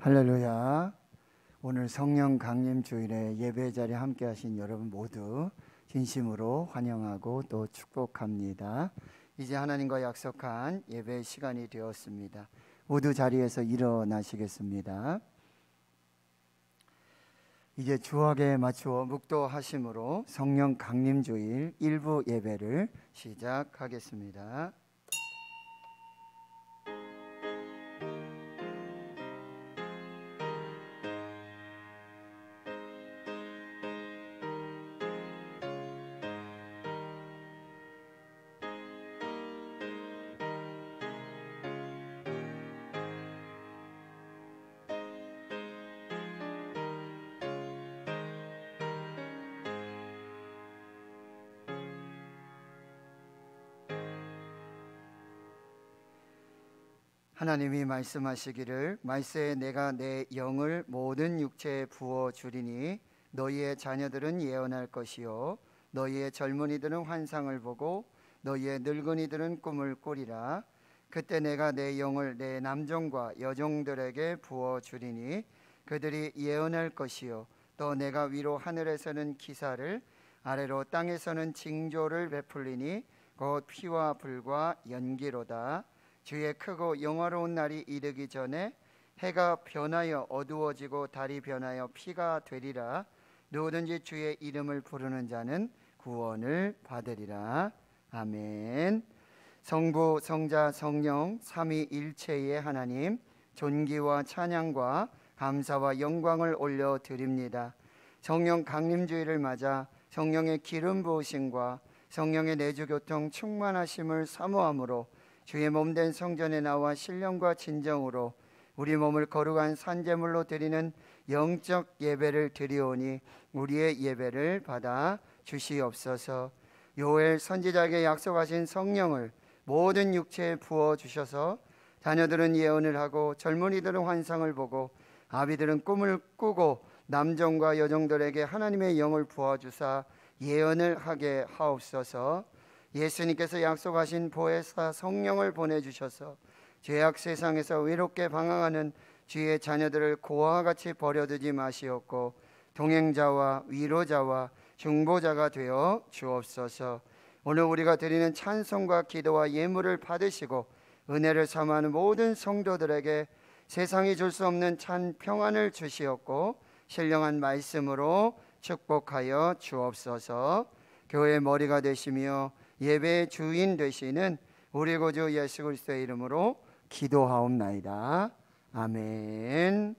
할렐루야. 오늘 성령 강림 주일에 예배 자리에 함께 하신 여러분 모두 진심으로 환영하고 또 축복합니다. 이제 하나님과 약속한 예배 시간이 되었습니다. 모두 자리에서 일어나시겠습니다. 이제 주학에 맞추어 묵도하심으로 성령 강림 주일 일부 예배를 시작하겠습니다. 하나님이 말씀하시기를 말세에 내가 내 영을 모든 육체에 부어 주리니 너희의 자녀들은 예언할 것이요 너희의 젊은이들은 환상을 보고 너희의 늙은이들은 꿈을 꾸리라. 그때 내가 내 영을 내 남종과 여종들에게 부어 주리니 그들이 예언할 것이요 또 내가 위로 하늘에서는 기사를 아래로 땅에서는 징조를 베풀리니 곧 피와 불과 연기로다. 주의 크고 영화로운 날이 이르기 전에 해가 변하여 어두워지고 달이 변하여 피가 되리라. 누구든지 주의 이름을 부르는 자는 구원을 받으리라. 아멘. 성부, 성자, 성령 삼위일체의 하나님, 존귀와 찬양과 감사와 영광을 올려드립니다. 성령 강림주일을 맞아 성령의 기름 부으심과 성령의 내주교통 충만하심을 사모함으로 주의 몸된 성전에 나와 신령과 진정으로 우리 몸을 거룩한 산제물로 드리는 영적 예배를 드리오니 우리의 예배를 받아 주시옵소서. 요엘 선지자에게 약속하신 성령을 모든 육체에 부어 주셔서 자녀들은 예언을 하고 젊은이들은 환상을 보고 아비들은 꿈을 꾸고 남종과 여종들에게 하나님의 영을 부어 주사 예언을 하게 하옵소서. 예수님께서 약속하신 보혜사 성령을 보내주셔서 죄악 세상에서 외롭게 방황하는 주의 자녀들을 고아와 같이 버려두지 마시옵고 동행자와 위로자와 중보자가 되어 주옵소서. 오늘 우리가 드리는 찬송과 기도와 예물을 받으시고 은혜를 삼아하는 모든 성도들에게 세상이 줄 수 없는 참 평안을 주시옵고 신령한 말씀으로 축복하여 주옵소서. 교회의 머리가 되시며 예배의 주인 되시는 우리 구주 예수 그리스도의 이름으로 기도하옵나이다. 아멘.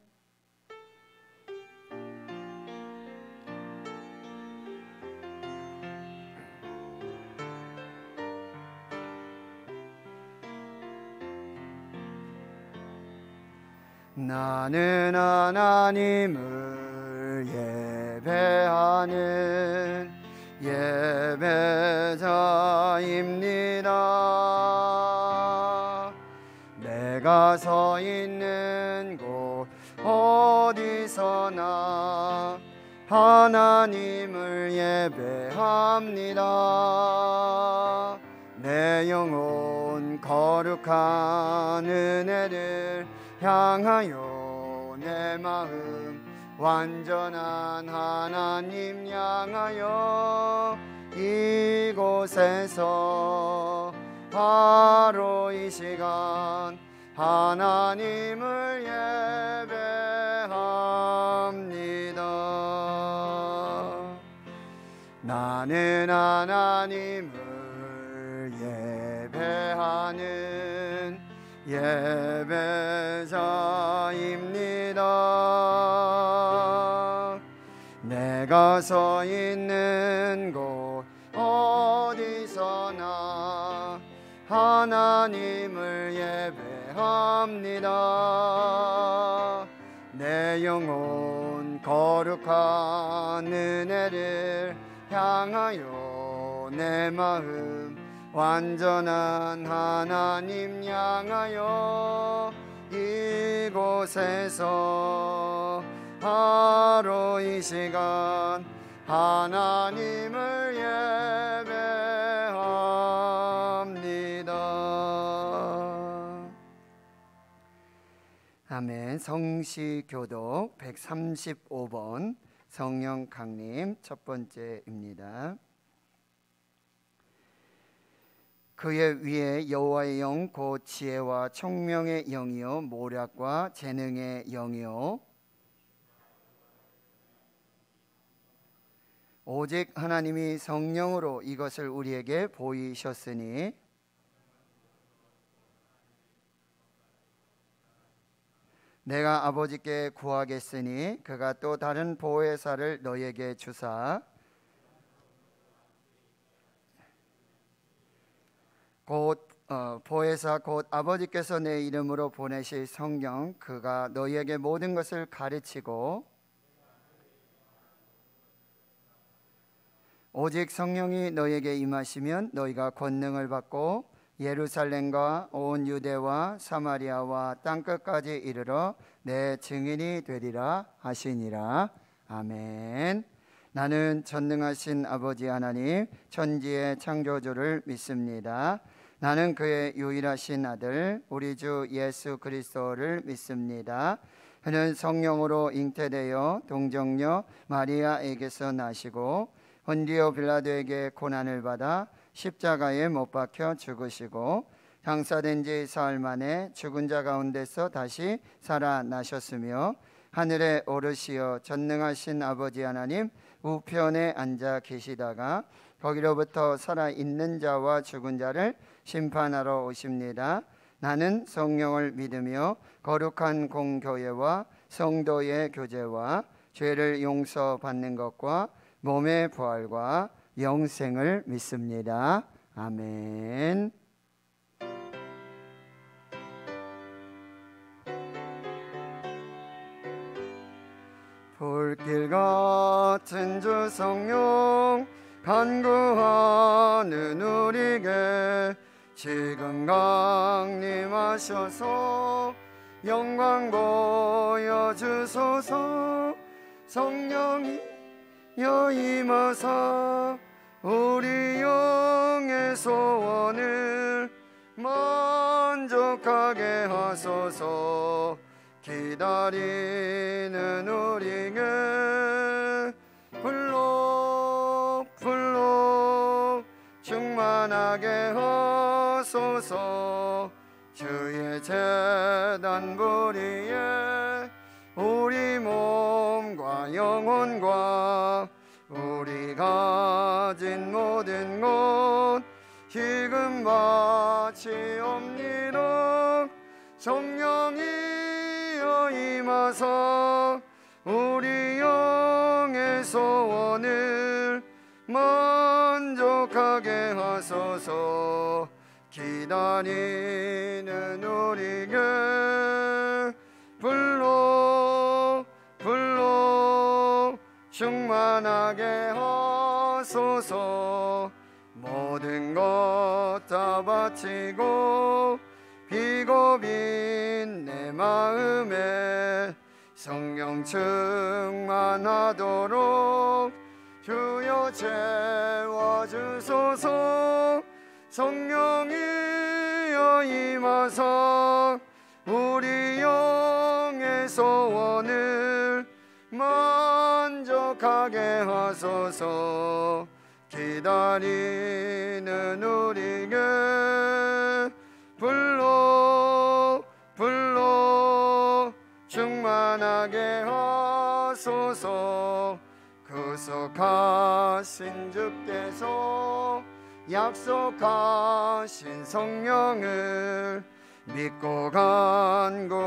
나는 하나님을 예배하는 예배자입니다. 내가 서 있는 곳 어디서나 하나님을 예배합니다. 내 영혼 거룩한 은혜를 향하여 내 마음 완전한 하나님 향하여 이곳에서 바로 이 시간 하나님을 예배합니다. 나는 하나님을 예배하는 예배자입니다. 내가 서 있는 곳 어디서나 하나님을 예배합니다. 내 영혼 거룩한 은혜를 향하여 내 마음 완전한 하나님 향하여 이곳에서 바로 이 시간 하나님을 예배합니다. 아멘. 성시교독 135번 성령 강림 첫 번째입니다. 그의 위에 여호와의 영 곧 지혜와 총명의 영이요 모략과 재능의 영이요 오직 하나님이 성령으로 이것을 우리에게 보이셨으니 내가 아버지께 구하겠으니 그가 또 다른 보혜사를 너희에게 주사 곧 보혜사 곧 아버지께서 내 이름으로 보내실 성령 그가 너희에게 모든 것을 가르치고 오직 성령이 너희에게 임하시면 너희가 권능을 받고 예루살렘과 온 유대와 사마리아와 땅끝까지 이르러 내 증인이 되리라 하시니라. 아멘. 나는 전능하신 아버지 하나님 천지의 창조주를 믿습니다. 나는 그의 유일하신 아들 우리 주 예수 그리스도를 믿습니다. 그는 성령으로 잉태되어 동정녀 마리아에게서 나시고 본디오 빌라도에게 고난을 받아 십자가에 못 박혀 죽으시고 장사된 지 사흘 만에 죽은 자 가운데서 다시 살아나셨으며 하늘에 오르시어 전능하신 아버지 하나님 우편에 앉아 계시다가 거기로부터 살아있는 자와 죽은 자를 심판하러 오십니다. 나는 성령을 믿으며 거룩한 공교회와 성도의 교제와 죄를 용서받는 것과 몸의 부활과 영생을 믿습니다. 아멘. 불길 같은 주 성령 간구하는 우리에게 지금 강림하셔서 영광 보여주소서. 성령이 여임하사 우리 영의 소원을 만족하게 하소서. 기다리는 우리에게 불러 충만하게 하소서. 주의 제단 부리에 우리 몸과 영혼과 우리 가진 모든 것 지금 바치옵니다. 성령이여 임하사 우리 영의 소원을 만족하게 하소서. 기다리는 우리에게 불러 충만하게 하소서. 모든 것 다 바치고 비고빈 내 마음에 성령 충만하도록 주여 채워주소서. 성령이여 임하사 우리 영의 소원을 만족하게 하소서. 기다리는 우리에게 불러 충만하게 하소서. 구속하신 주께서 약속하신 성령을 믿고 간구하오니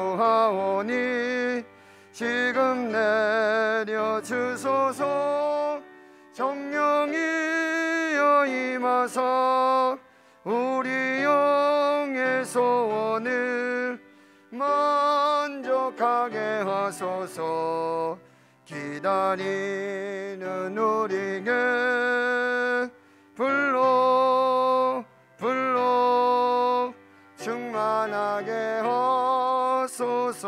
지금 내려주소서. 성령이여 임하사 우리 영의 소원을 만족하게 하소서. 기다리는 우리에게 불러 충만하게 하소서.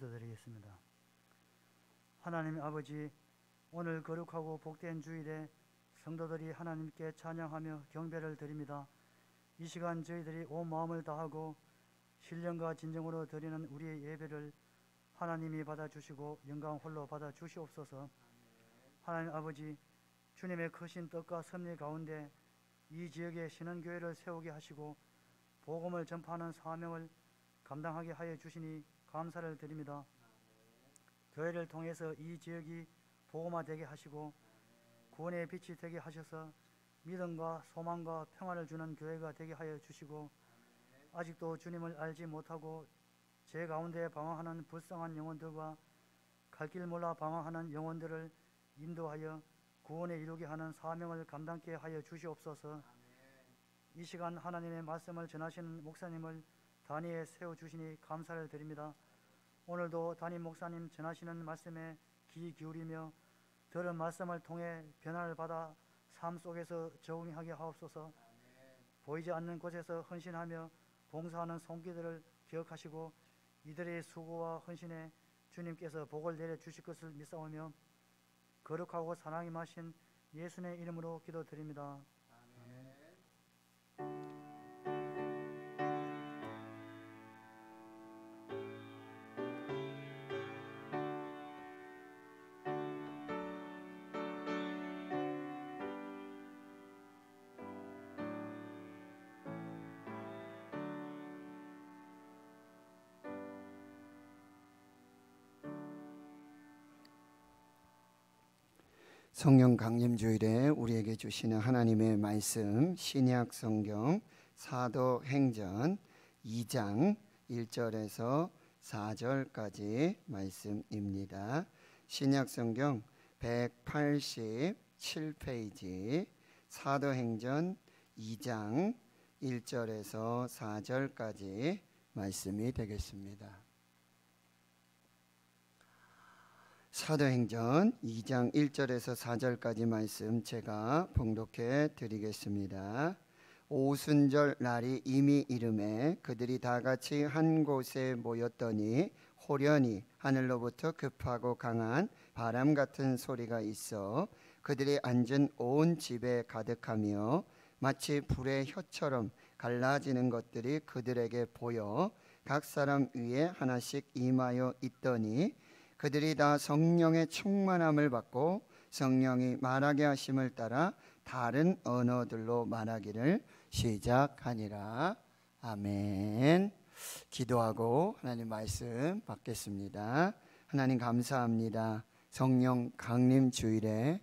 기도드리겠습니다. 하나님 아버지, 오늘 거룩하고 복된 주일에 성도들이 하나님께 찬양하며 경배를 드립니다. 이 시간 저희들이 온 마음을 다하고 신령과 진정으로 드리는 우리의 예배를 하나님이 받아주시고 영광 홀로 받아주시옵소서. 하나님 아버지, 주님의 크신 뜻과 섭리 가운데 이 지역에 신흥교회를 세우게 하시고 복음을 전파하는 사명을 감당하게 하여 주시니 감사를 드립니다. 교회를 통해서 이 지역이 복음화되게 하시고 구원의 빛이 되게 하셔서 믿음과 소망과 평안을 주는 교회가 되게 하여 주시고, 아직도 주님을 알지 못하고 제 가운데 방황하는 불쌍한 영혼들과 갈 길 몰라 방황하는 영혼들을 인도하여 구원에 이루게 하는 사명을 감당케 하여 주시옵소서. 이 시간 하나님의 말씀을 전하시는 목사님을 단위에 세워주시니 감사를 드립니다. 오늘도 담임 목사님 전하시는 말씀에 귀 기울이며 들은 말씀을 통해 변화를 받아 삶 속에서 적응하게 하옵소서. 보이지 않는 곳에서 헌신하며 봉사하는 손길들을 기억하시고 이들의 수고와 헌신에 주님께서 복을 내려주실 것을 믿사오며 거룩하고 사랑이 마신 예수님의 이름으로 기도드립니다. 성령 강림 주일에 우리에게 주시는 하나님의 말씀, 신약 성경 사도행전 2장 1절에서 4절까지 말씀입니다. 신약 성경 187페이지 사도행전 2장 1절에서 4절까지 말씀이 되겠습니다. 사도행전 2장 1절에서 4절까지 말씀 제가 봉독해 드리겠습니다. 오순절 날이 이미 이르매 그들이 다 같이 한 곳에 모였더니 호련히 하늘로부터 급하고 강한 바람 같은 소리가 있어 그들이 앉은 온 집에 가득하며 마치 불의 혀처럼 갈라지는 것들이 그들에게 보여 각 사람 위에 하나씩 임하여 있더니 그들이 다 성령의 충만함을 받고 성령이 말하게 하심을 따라 다른 언어들로 말하기를 시작하니라. 아멘. 기도하고 하나님 말씀 받겠습니다. 하나님 감사합니다. 성령 강림 주일에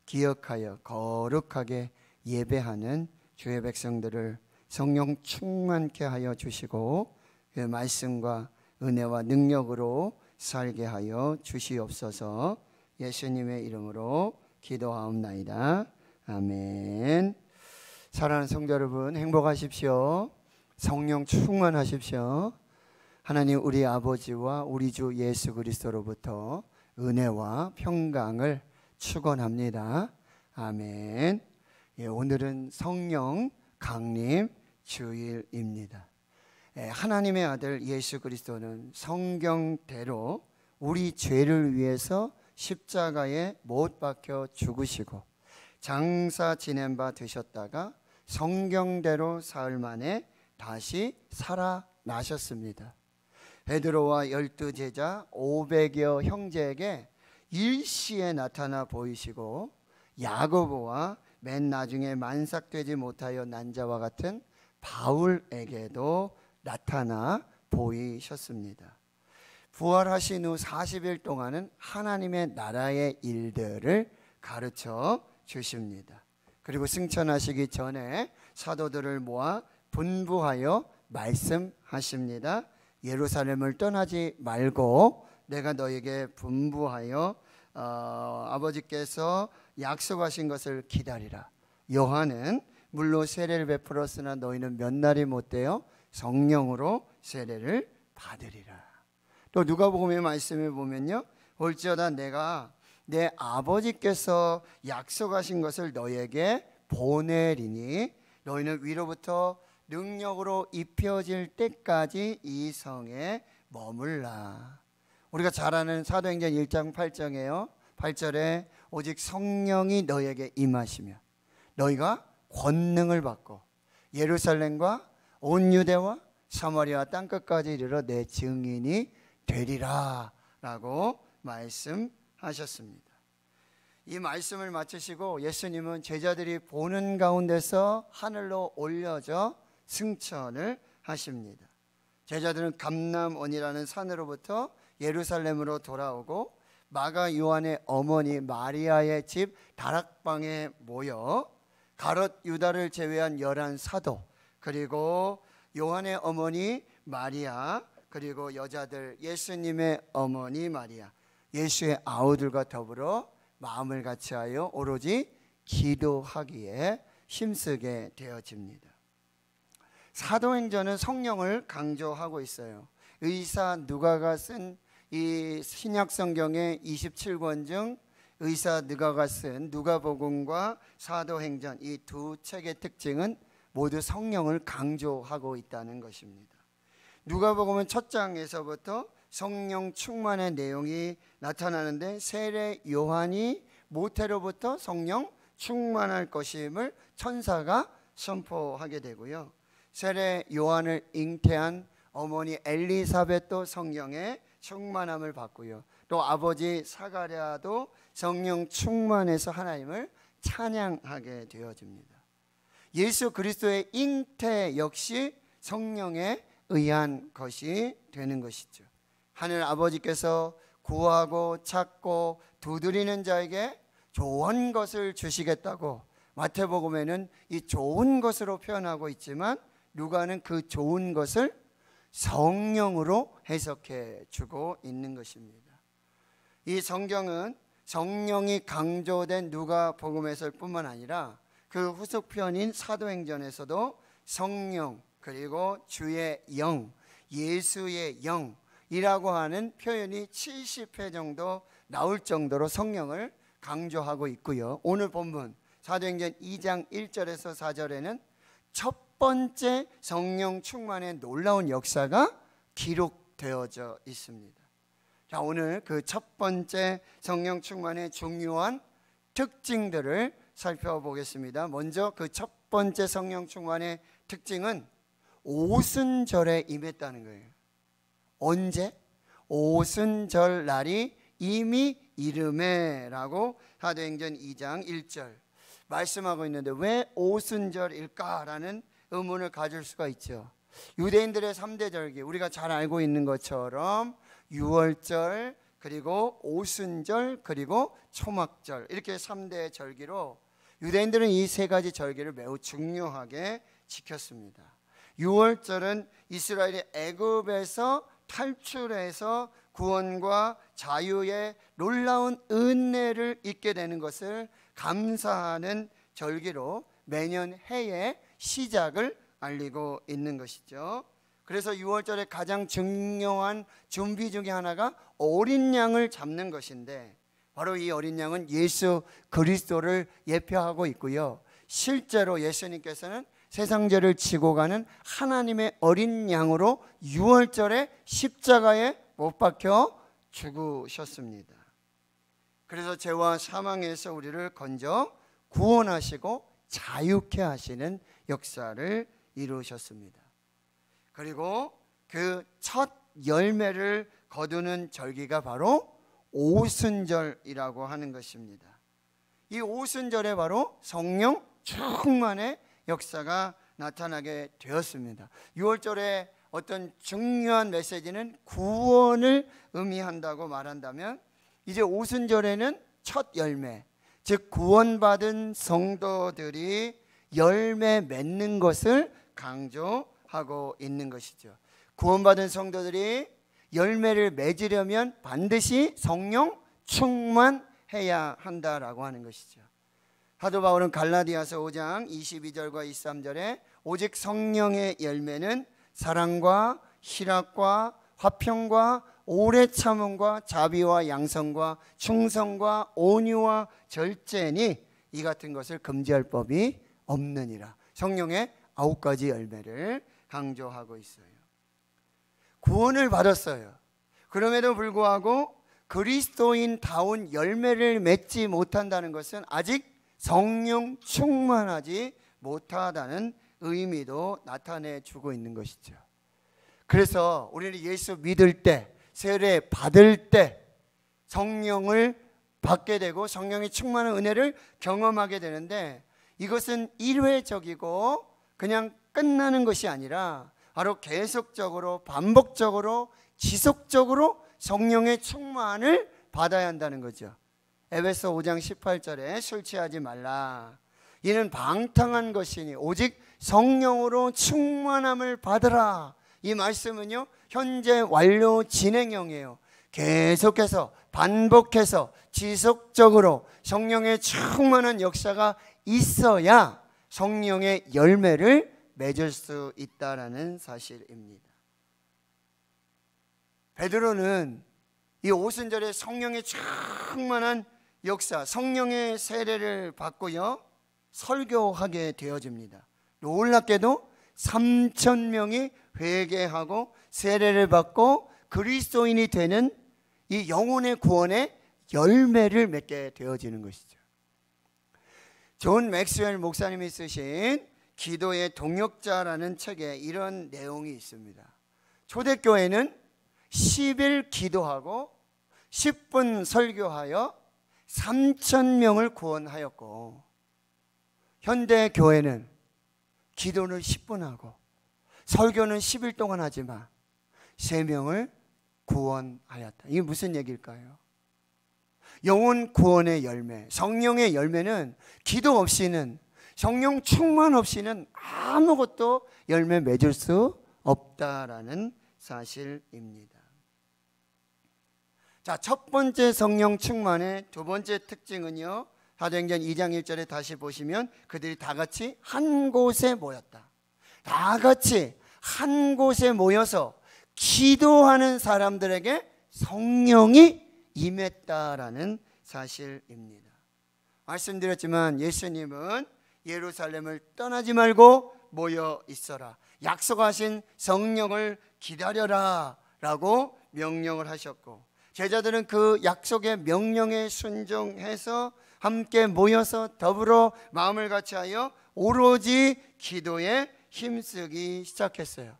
기억하여 거룩하게 예배하는 주의 백성들을 성령 충만케 하여 주시고 그 말씀과 은혜와 능력으로 살게 하여 주시옵소서. 예수님의 이름으로 기도하옵나이다. 아멘. 사랑하는 성도 여러분, 행복하십시오. 성령 충만하십시오. 하나님 우리 아버지와 우리 주 예수 그리스도로부터 은혜와 평강을 축원합니다. 아멘. 오늘은 성령 강림 주일입니다. 하나님의 아들 예수 그리스도는 성경대로 우리 죄를 위해서 십자가에 못 박혀 죽으시고 장사 지낸 바 되셨다가 성경대로 사흘 만에 다시 살아나셨습니다. 베드로와 12 제자 500여 형제에게 일시에 나타나 보이시고 야고보와 맨 나중에 만삭되지 못하여 난 자와 같은 바울에게도 나타나 보이셨습니다. 부활하신 후 40일 동안은 하나님의 나라의 일들을 가르쳐 주십니다. 그리고 승천하시기 전에 사도들을 모아 분부하여 말씀하십니다. 예루살렘을 떠나지 말고 내가 너에게 분부하여 아버지께서 약속하신 것을 기다리라. 요한은 물로 세례를 베풀었으나 너희는 몇 날이 못되어 성령으로 세례를 받으리라. 또 누가복음의 말씀을 보면요, 올지어다 내가 내 아버지께서 약속하신 것을 너에게 보내리니 너희는 위로부터 능력으로 입혀질 때까지 이 성에 머물라. 우리가 잘 아는 사도행전 1장 8장이에요. 8절에 오직 성령이 너에게 임하시며 너희가 권능을 받고 예루살렘과 온 유대와 사마리아 땅끝까지 이르러 내 증인이 되리라 라고 말씀하셨습니다. 이 말씀을 마치시고 예수님은 제자들이 보는 가운데서 하늘로 올려져 승천을 하십니다. 제자들은 감람원이라는 산으로부터 예루살렘으로 돌아오고 마가 요한의 어머니 마리아의 집 다락방에 모여 가롯 유다를 제외한 11사도 그리고 요한의 어머니 마리아 그리고 여자들 예수님의 어머니 마리아 예수의 아우들과 더불어 마음을 같이하여 오로지 기도하기에 힘쓰게 되어집니다. 사도행전은 성령을 강조하고 있어요. 의사 누가가 쓴 이 신약 성경의 27권 중 의사 누가가 쓴 누가복음과 사도행전 이 두 책의 특징은 모두 성령을 강조하고 있다는 것입니다. 누가복음은 첫 장에서부터 성령 충만의 내용이 나타나는데 세례 요한이 모태로부터 성령 충만할 것임을 천사가 선포하게 되고요. 세례 요한을 잉태한 어머니 엘리사벳도 성령의 충만함을 받고요. 또 아버지 사가랴도 성령 충만해서 하나님을 찬양하게 되어집니다. 예수 그리스도의 잉태 역시 성령에 의한 것이 되는 것이죠. 하늘 아버지께서 구하고 찾고 두드리는 자에게 좋은 것을 주시겠다고 마태복음에는 이 좋은 것으로 표현하고 있지만 누가는 그 좋은 것을 성령으로 해석해 주고 있는 것입니다. 이 성경은 성령이 강조된 누가복음에서 뿐만 아니라 그 후속편인 사도행전에서도 성령 그리고 주의 영, 예수의 영이라고 하는 표현이 70회 정도 나올 정도로 성령을 강조하고 있고요. 오늘 본문 사도행전 2장 1절에서 4절에는 첫 번째 성령 충만의 놀라운 역사가 기록되어져 있습니다. 자, 오늘 그 첫 번째 성령 충만의 중요한 특징들을 살펴보겠습니다. 먼저 그 첫 번째 성령 충만의 특징은 오순절에 임했다는 거예요. 언제? 오순절 날이 이미 이르매라고 사도행전 2장 1절 말씀하고 있는데 왜 오순절일까라는 의문을 가질 수가 있죠. 유대인들의 3대 절기 우리가 잘 알고 있는 것처럼 유월절 그리고 오순절 그리고 초막절 이렇게 3대 절기로 유대인들은 이 세 가지 절기를 매우 중요하게 지켰습니다. 유월절은 이스라엘이 애굽에서 탈출해서 구원과 자유의 놀라운 은혜를 잊게 되는 것을 감사하는 절기로 매년 해의 시작을 알리고 있는 것이죠. 그래서 6월절에 가장 중요한 준비 중에 하나가 어린 양을 잡는 것인데 바로 이 어린 양은 예수 그리스도를 예표하고 있고요. 실제로 예수님께서는 세상 죄를 지고 가는 하나님의 어린 양으로 6월절에 십자가에 못 박혀 죽으셨습니다. 그래서 죄와 사망에서 우리를 건져 구원하시고 자유케 하시는 역사를 이루셨습니다. 그리고 그 첫 열매를 거두는 절기가 바로 오순절이라고 하는 것입니다. 이 오순절에 바로 성령 충만의 역사가 나타나게 되었습니다. 6월절에 어떤 중요한 메시지는 구원을 의미한다고 말한다면 이제 오순절에는 첫 열매, 즉 구원받은 성도들이 열매 맺는 것을 강조하고 있는 것이죠. 구원받은 성도들이 열매를 맺으려면 반드시 성령 충만해야 한다라고 하는 것이죠. 사도 바울은 갈라디아서 5장 22절과 23절에 오직 성령의 열매는 사랑과 희락과 화평과 오래 참음과 자비와 양성과 충성과 온유와 절제니 이 같은 것을 금지할 법이 없느니라. 성령의 9가지 열매를 강조하고 있어요. 구원을 받았어요. 그럼에도 불구하고 그리스도인다운 열매를 맺지 못한다는 것은 아직 성령 충만하지 못하다는 의미도 나타내 주고 있는 것이죠. 그래서 우리는 예수 믿을 때, 세례 받을 때 성령을 받게 되고 성령의 충만한 은혜를 경험하게 되는데, 이것은 일회적이고 그냥 끝나는 것이 아니라 바로 계속적으로 반복적으로 지속적으로 성령의 충만을 받아야 한다는 거죠. 에베소 5장 18절에 술 취하지 말라. 이는 방탕한 것이니 오직 성령으로 충만함을 받으라. 이 말씀은요, 현재 완료 진행형이에요. 계속해서 반복해서 지속적으로 성령의 충만한 역사가 있어야 성령의 열매를 맺을 수 있다라는 사실입니다. 베드로는 이 오순절에 성령의 충만한 역사, 성령의 세례를 받고요, 설교하게 되어집니다. 놀랍게도 3,000명이 회개하고 세례를 받고 그리스도인이 되는 이 영혼의 구원의 열매를 맺게 되어지는 것이죠. 존 맥스웰 목사님이 쓰신 기도의 동역자라는 책에 이런 내용이 있습니다. 초대교회는 10일 기도하고 10분 설교하여 3,000명을 구원하였고, 현대 교회는 기도를 10분 하고 설교는 10일 동안 하지만 3명을 구원하였다. 이게 무슨 얘기일까요? 영혼 구원의 열매, 성령의 열매는 기도 없이는, 성령 충만 없이는 아무것도 열매 맺을 수 없다라는 사실입니다. 자, 첫 번째 성령 충만의 두 번째 특징은요, 사도행전 2장 1절에 다시 보시면 그들이 다 같이 한 곳에 모였다. 다 같이 한 곳에 모여서 기도하는 사람들에게 성령이 임했다라는 사실입니다. 말씀드렸지만 예수님은 예루살렘을 떠나지 말고 모여 있어라, 약속하신 성령을 기다려라 라고 명령을 하셨고, 제자들은 그 약속의 명령에 순종해서 함께 모여서 더불어 마음을 같이하여 오로지 기도에 힘쓰기 시작했어요.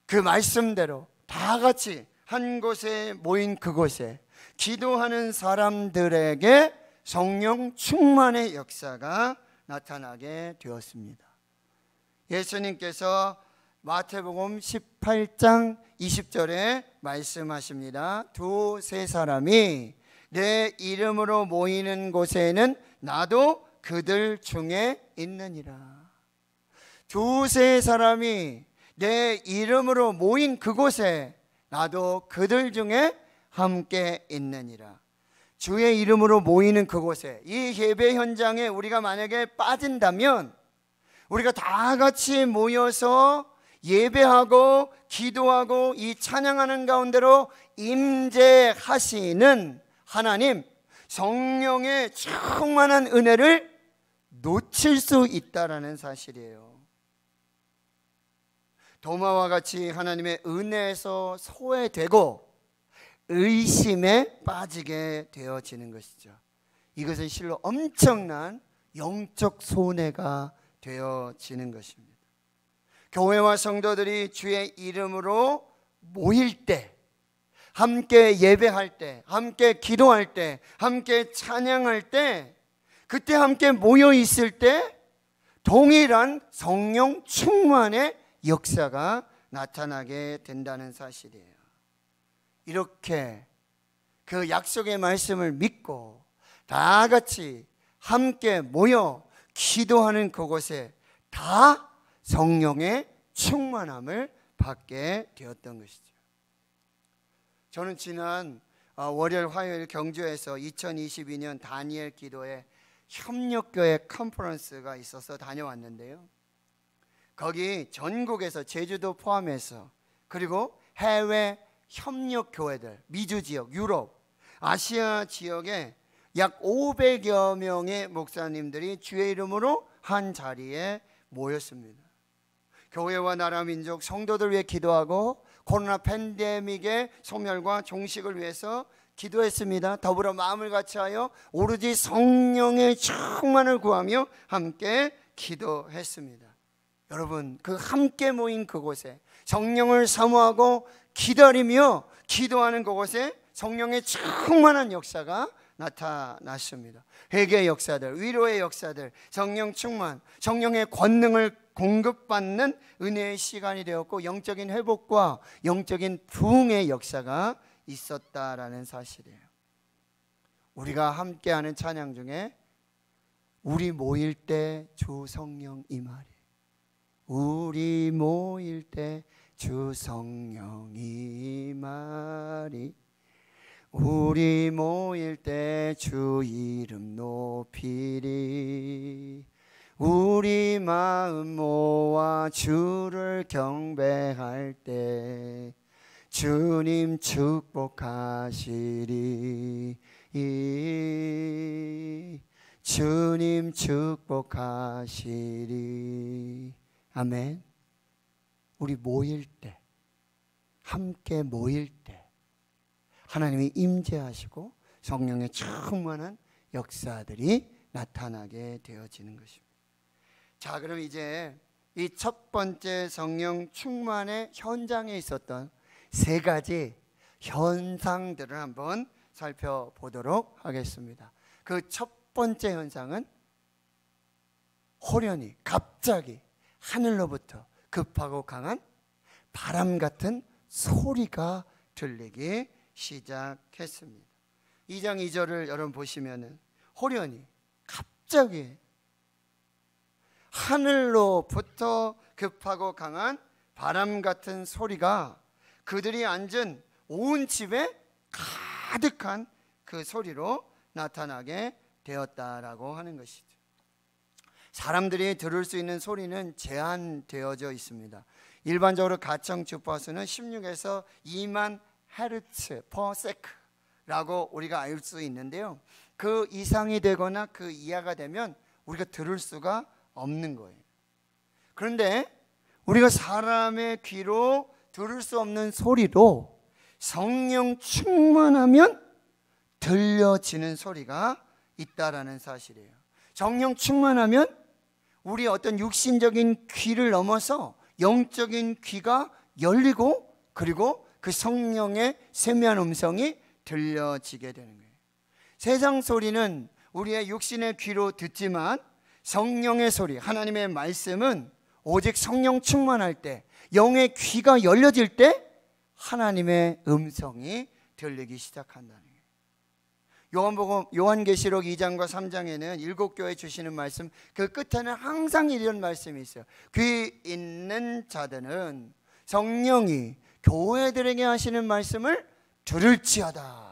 그 말씀대로 다 같이 한 곳에 모인 그곳에 기도하는 사람들에게 성령 충만의 역사가 나타나게 되었습니다. 예수님께서 마태복음 18장 20절에 말씀하십니다. 두세 사람이 내 이름으로 모이는 곳에는 나도 그들 중에 있느니라. 두세 사람이 내 이름으로 모인 그곳에 나도 그들 중에 함께 있느니라. 주의 이름으로 모이는 그곳에, 이 예배 현장에 우리가 만약에 빠진다면, 우리가 다 같이 모여서 예배하고 기도하고 이 찬양하는 가운데로 임재하시는 하나님, 성령의 충만한 은혜를 놓칠 수 있다라는 사실이에요. 도마와 같이 하나님의 은혜에서 소외되고 의심에 빠지게 되어지는 것이죠. 이것은 실로 엄청난 영적 손해가 되어지는 것입니다. 교회와 성도들이 주의 이름으로 모일 때, 함께 예배할 때, 함께 기도할 때, 함께 찬양할 때, 그때 함께 모여 있을 때 동일한 성령 충만의 역사가 나타나게 된다는 사실이에요. 이렇게 그 약속의 말씀을 믿고 다 같이 함께 모여 기도하는 그곳에 다 성령의 충만함을 받게 되었던 것이죠. 저는 지난 월요일 화요일 경주에서 2022년 다니엘 기도회 협력교회 컨퍼런스가 있어서 다녀왔는데요, 거기 전국에서 제주도 포함해서 그리고 해외 협력교회들, 미주 지역, 유럽, 아시아 지역에 약 500여 명의 목사님들이 주의 이름으로 한 자리에 모였습니다. 교회와 나라 민족 성도들 위해 기도하고 코로나 팬데믹의 소멸과 종식을 위해서 기도했습니다. 더불어 마음을 같이하여 오로지 성령의 충만을 구하며 함께 기도했습니다. 여러분, 그 함께 모인 그곳에 성령을 사모하고 기다리며 기도하는 그곳에 성령의 충만한 역사가 나타났습니다. 회개의 역사들, 위로의 역사들, 성령 충만, 성령의 권능을 공급받는 은혜의 시간이 되었고 영적인 회복과 영적인 부흥의 역사가 있었다라는 사실이에요. 우리가 함께하는 찬양 중에 우리 모일 때 주 성령 임하리, 우리 모일 때 주 성령 임하리, 우리 모일 때 주 이름 높이리, 우리 마음 모아 주를 경배할 때 주님 축복하시리, 주님 축복하시리. 아멘. 우리 모일 때, 함께 모일 때 하나님이 임재하시고 성령의 충만한 역사들이 나타나게 되어지는 것입니다. 자, 그럼 이제 이 첫 번째 성령 충만의 현장에 있었던 세 가지 현상들을 한번 살펴보도록 하겠습니다. 그 첫 번째 현상은 호련히 갑자기 하늘로부터 급하고 강한 바람 같은 소리가 들리기 시작했습니다. 2장 2절을 여러분 보시면은 호련히 갑자기 하늘로부터 급하고 강한 바람 같은 소리가 그들이 앉은 온 집에 가득한 그 소리로 나타나게 되었다라고 하는 것이죠. 사람들이 들을 수 있는 소리는 제한되어져 있습니다. 일반적으로 가청 주파수는 16에서 2만 헤르츠 per sec라고 우리가 알 수 있는데요, 그 이상이 되거나 그 이하가 되면 우리가 들을 수가 없는 거예요. 그런데 우리가 사람의 귀로 들을 수 없는 소리로 성령 충만하면 들려지는 소리가 있다라는 사실이에요. 성령 충만하면 우리 어떤 육신적인 귀를 넘어서 영적인 귀가 열리고 그리고 그 성령의 세미한 음성이 들려지게 되는 거예요. 세상 소리는 우리의 육신의 귀로 듣지만 성령의 소리, 하나님의 말씀은 오직 성령 충만할 때, 영의 귀가 열려질 때 하나님의 음성이 들리기 시작한다는 거예요. 요한계시록 2장과 3장에는 7교회 주시는 말씀, 그 끝에는 항상 이런 말씀이 있어요. 귀 있는 자들은 성령이 교회들에게 하시는 말씀을 들을지어다.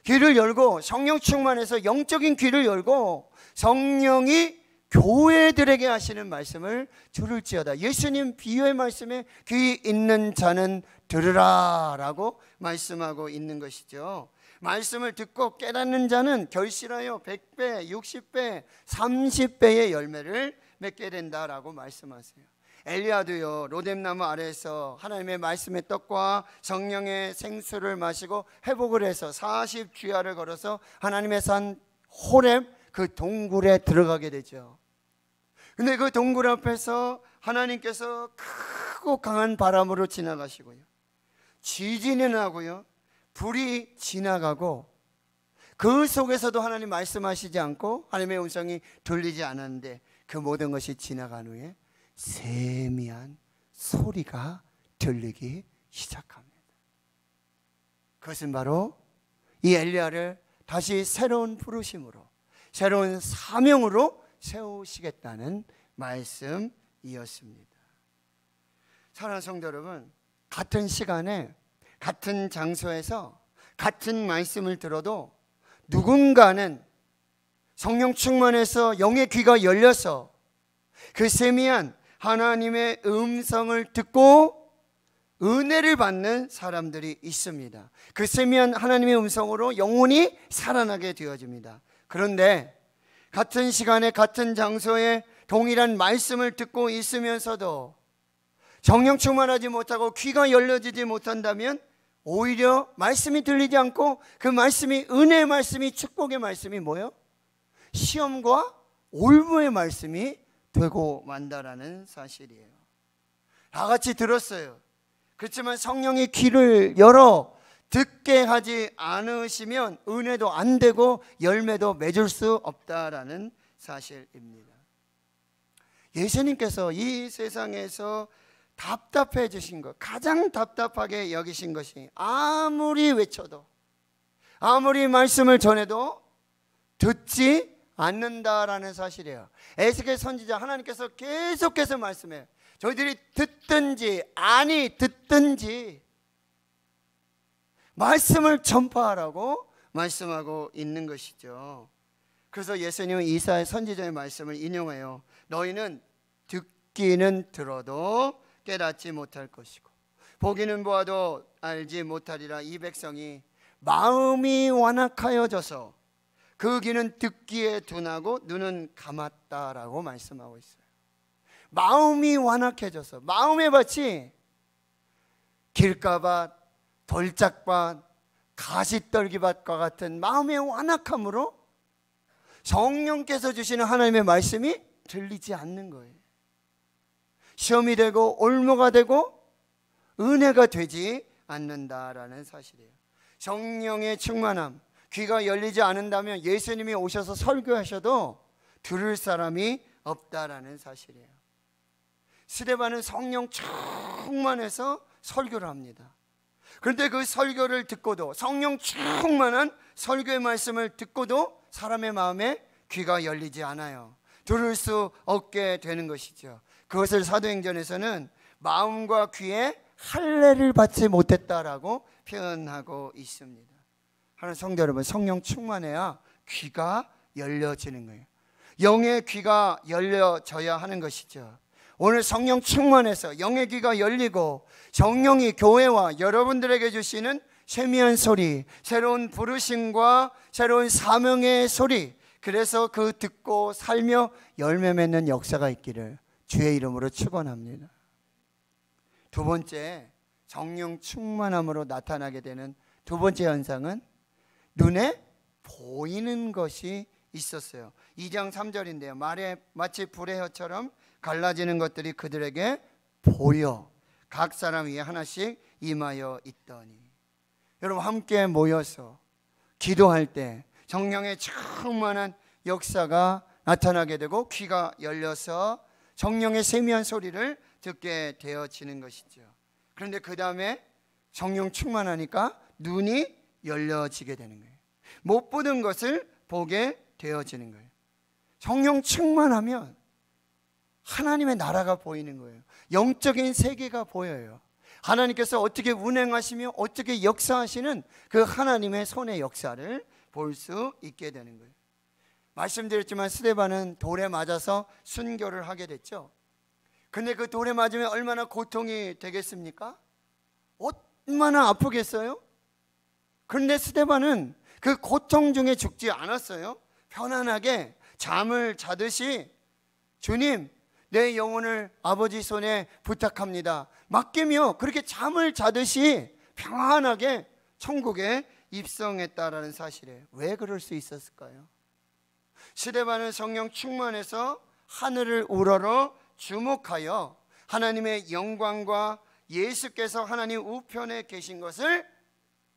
귀를 열고 성령 충만해서 영적인 귀를 열고 성령이 교회들에게 하시는 말씀을 들을지어다. 예수님 비유의 말씀에 귀 있는 자는 들으라 라고 말씀하고 있는 것이죠. 말씀을 듣고 깨닫는 자는 결실하여 100배, 60배, 30배의 열매를 맺게 된다라고 말씀하세요. 엘리야도요, 로뎀나무 아래에서 하나님의 말씀의 떡과 성령의 생수를 마시고 회복을 해서 40주야를 걸어서 하나님의 산 호렙 그 동굴에 들어가게 되죠. 근데 그 동굴 앞에서 하나님께서 크고 강한 바람으로 지나가시고요, 지진이 나고요, 불이 지나가고 그 속에서도 하나님 말씀하시지 않고 하나님의 음성이 들리지 않았는데 그 모든 것이 지나간 후에 세미한 소리가 들리기 시작합니다. 그것은 바로 이 엘리야를 다시 새로운 부르심으로, 새로운 사명으로 세우시겠다는 말씀이었습니다. 사랑하는 성도 여러분, 같은 시간에 같은 장소에서 같은 말씀을 들어도 누군가는 성령 충만해서 영의 귀가 열려서 그 세미한 하나님의 음성을 듣고 은혜를 받는 사람들이 있습니다. 그 세미한 하나님의 음성으로 영혼이 살아나게 되어집니다. 그런데 같은 시간에 같은 장소에 동일한 말씀을 듣고 있으면서도 성령 충만하지 못하고 귀가 열려지지 못한다면 오히려 말씀이 들리지 않고 그 말씀이 은혜의 말씀이 축복의 말씀이 뭐예요? 시험과 올무의 말씀이 되고 만다라는 사실이에요. 다 같이 들었어요. 그렇지만 성령이 귀를 열어 듣게 하지 않으시면 은혜도 안 되고 열매도 맺을 수 없다라는 사실입니다. 예수님께서 이 세상에서 답답해지신 것, 가장 답답하게 여기신 것이 아무리 외쳐도 아무리 말씀을 전해도 듣지 않는다라는 사실이에요. 에스겔 선지자 하나님께서 계속해서 말씀해요. 저희들이 듣든지 아니 듣든지 말씀을 전파하라고 말씀하고 있는 것이죠. 그래서 예수님은 이사야 선지자의 말씀을 인용해요. 너희는 듣기는 들어도 깨닫지 못할 것이고 보기는 보아도 알지 못하리라. 이 백성이 마음이 완악하여져서 그 귀는 듣기에 둔하고 눈은 감았다라고 말씀하고 있어요. 마음이 완악해져서 마음의 밭이 길가밭, 돌짝밭, 가시떨기밭과 같은 마음의 완악함으로 성령께서 주시는 하나님의 말씀이 들리지 않는 거예요. 시험이 되고 올무가 되고 은혜가 되지 않는다라는 사실이에요. 성령의 충만함, 귀가 열리지 않는다면 예수님이 오셔서 설교하셔도 들을 사람이 없다라는 사실이에요. 스데반은 성령 충만해서 설교를 합니다. 그런데 그 설교를 듣고도 성령 충만한 설교의 말씀을 듣고도 사람의 마음에 귀가 열리지 않아요. 들을 수 없게 되는 것이죠. 그것을 사도행전에서는 마음과 귀에 할례를 받지 못했다라고 표현하고 있습니다. 하나님 성도 여러분, 성령 충만해야 귀가 열려지는 거예요. 영의 귀가 열려져야 하는 것이죠. 오늘 성령 충만해서 영의 귀가 열리고 성령이 교회와 여러분들에게 주시는 세미한 소리, 새로운 부르심과 새로운 사명의 소리, 그래서 그 듣고 살며 열매 맺는 역사가 있기를 주의 이름으로 축원합니다. 두 번째, 성령 충만함으로 나타나게 되는 두 번째 현상은 눈에 보이는 것이 있었어요. 2장 3절인데요. 마치 불의 혀처럼 갈라지는 것들이 그들에게 보여 각 사람 위에 하나씩 임하여 있더니. 여러분 함께 모여서 기도할 때 성령의 충만한 역사가 나타나게 되고 귀가 열려서 성령의 세미한 소리를 듣게 되어지는 것이죠. 그런데 그 다음에 성령 충만하니까 눈이 열려지게 되는 거예요. 못 보던 것을 보게 되어지는 거예요. 성령 충만하면 하나님의 나라가 보이는 거예요. 영적인 세계가 보여요. 하나님께서 어떻게 운행하시며 어떻게 역사하시는 그 하나님의 손의 역사를 볼 수 있게 되는 거예요. 말씀드렸지만 스데반은 돌에 맞아서 순교를 하게 됐죠. 근데 그 돌에 맞으면 얼마나 고통이 되겠습니까? 얼마나 아프겠어요? 그런데 스데반은 그 고통 중에 죽지 않았어요. 편안하게 잠을 자듯이 주님, 내 영혼을 아버지 손에 부탁합니다, 맡기며 그렇게 잠을 자듯이 평안하게 천국에 입성했다라는 사실이에요. 왜 그럴 수 있었을까요? 스데반은 성령 충만해서 하늘을 우러러 주목하여 하나님의 영광과 예수께서 하나님 우편에 계신 것을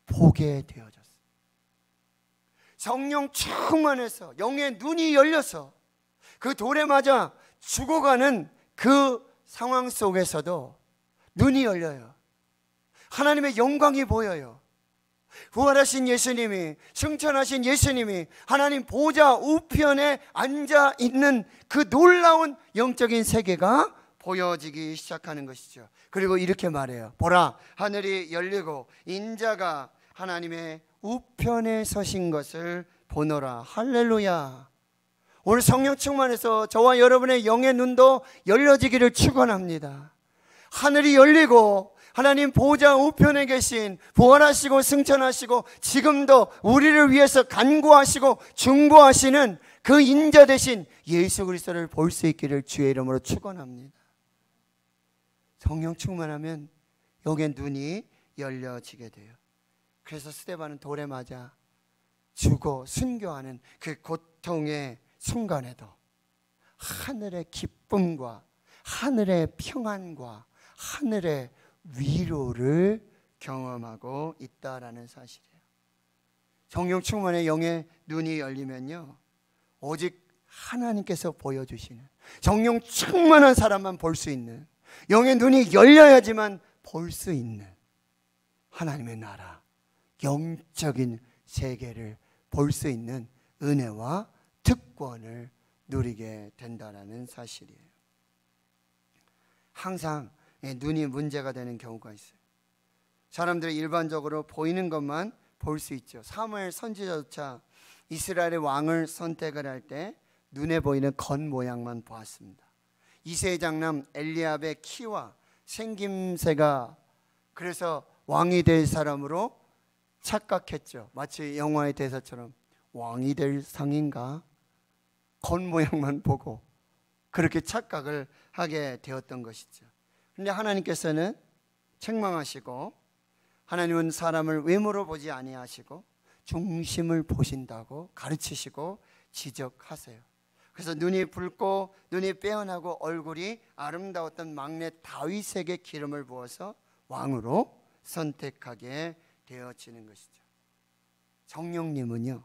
보게 되어졌어요. 성령 충만해서 영의 눈이 열려서 그 돌에 맞아 죽어가는 그 상황 속에서도 눈이 열려요. 하나님의 영광이 보여요. 부활하신 예수님이, 승천하신 예수님이 하나님 보좌 우편에 앉아 있는 그 놀라운 영적인 세계가 보여지기 시작하는 것이죠. 그리고 이렇게 말해요. 보라, 하늘이 열리고 인자가 하나님의 우편에 서신 것을 보노라. 할렐루야. 오늘 성령 충만해서 저와 여러분의 영의 눈도 열려지기를 축원합니다. 하늘이 열리고 하나님 보좌 우편에 계신 부활하시고 승천하시고 지금도 우리를 위해서 간구하시고 중보하시는 그 인자 되신 예수 그리스도를 볼 수 있기를 주의 이름으로 축원합니다. 성령 충만하면 영의 눈이 열려지게 돼요. 그래서 스데반은 돌에 맞아 죽어 순교하는 그 고통의 순간에도 하늘의 기쁨과 하늘의 평안과 하늘의 위로를 경험하고 있다라는 사실이에요. 성령 충만의 영의 눈이 열리면요, 오직 하나님께서 보여주시는, 성령 충만한 사람만 볼 수 있는, 영의 눈이 열려야지만 볼 수 있는 하나님의 나라, 영적인 세계를 볼 수 있는 은혜와 특권을 누리게 된다는 사실이에요. 항상 눈이 문제가 되는 경우가 있어요. 사람들이 일반적으로 보이는 것만 볼 수 있죠. 사무엘 선지자조차 이스라엘의 왕을 선택을 할 때 눈에 보이는 겉모양만 보았습니다. 이세의 장남 엘리압의 키와 생김새가 그래서 왕이 될 사람으로 착각했죠. 마치 영화의 대사처럼 왕이 될 상인가? 겉모양만 보고 그렇게 착각을 하게 되었던 것이죠. 그런데 하나님께서는 책망하시고, 하나님은 사람을 외모로 보지 아니하시고 중심을 보신다고 가르치시고 지적하세요. 그래서 눈이 붉고 눈이 빼어나고 얼굴이 아름다웠던 막내 다윗에게 기름을 부어서 왕으로 선택하게 되어지는 것이죠. 성령님은요,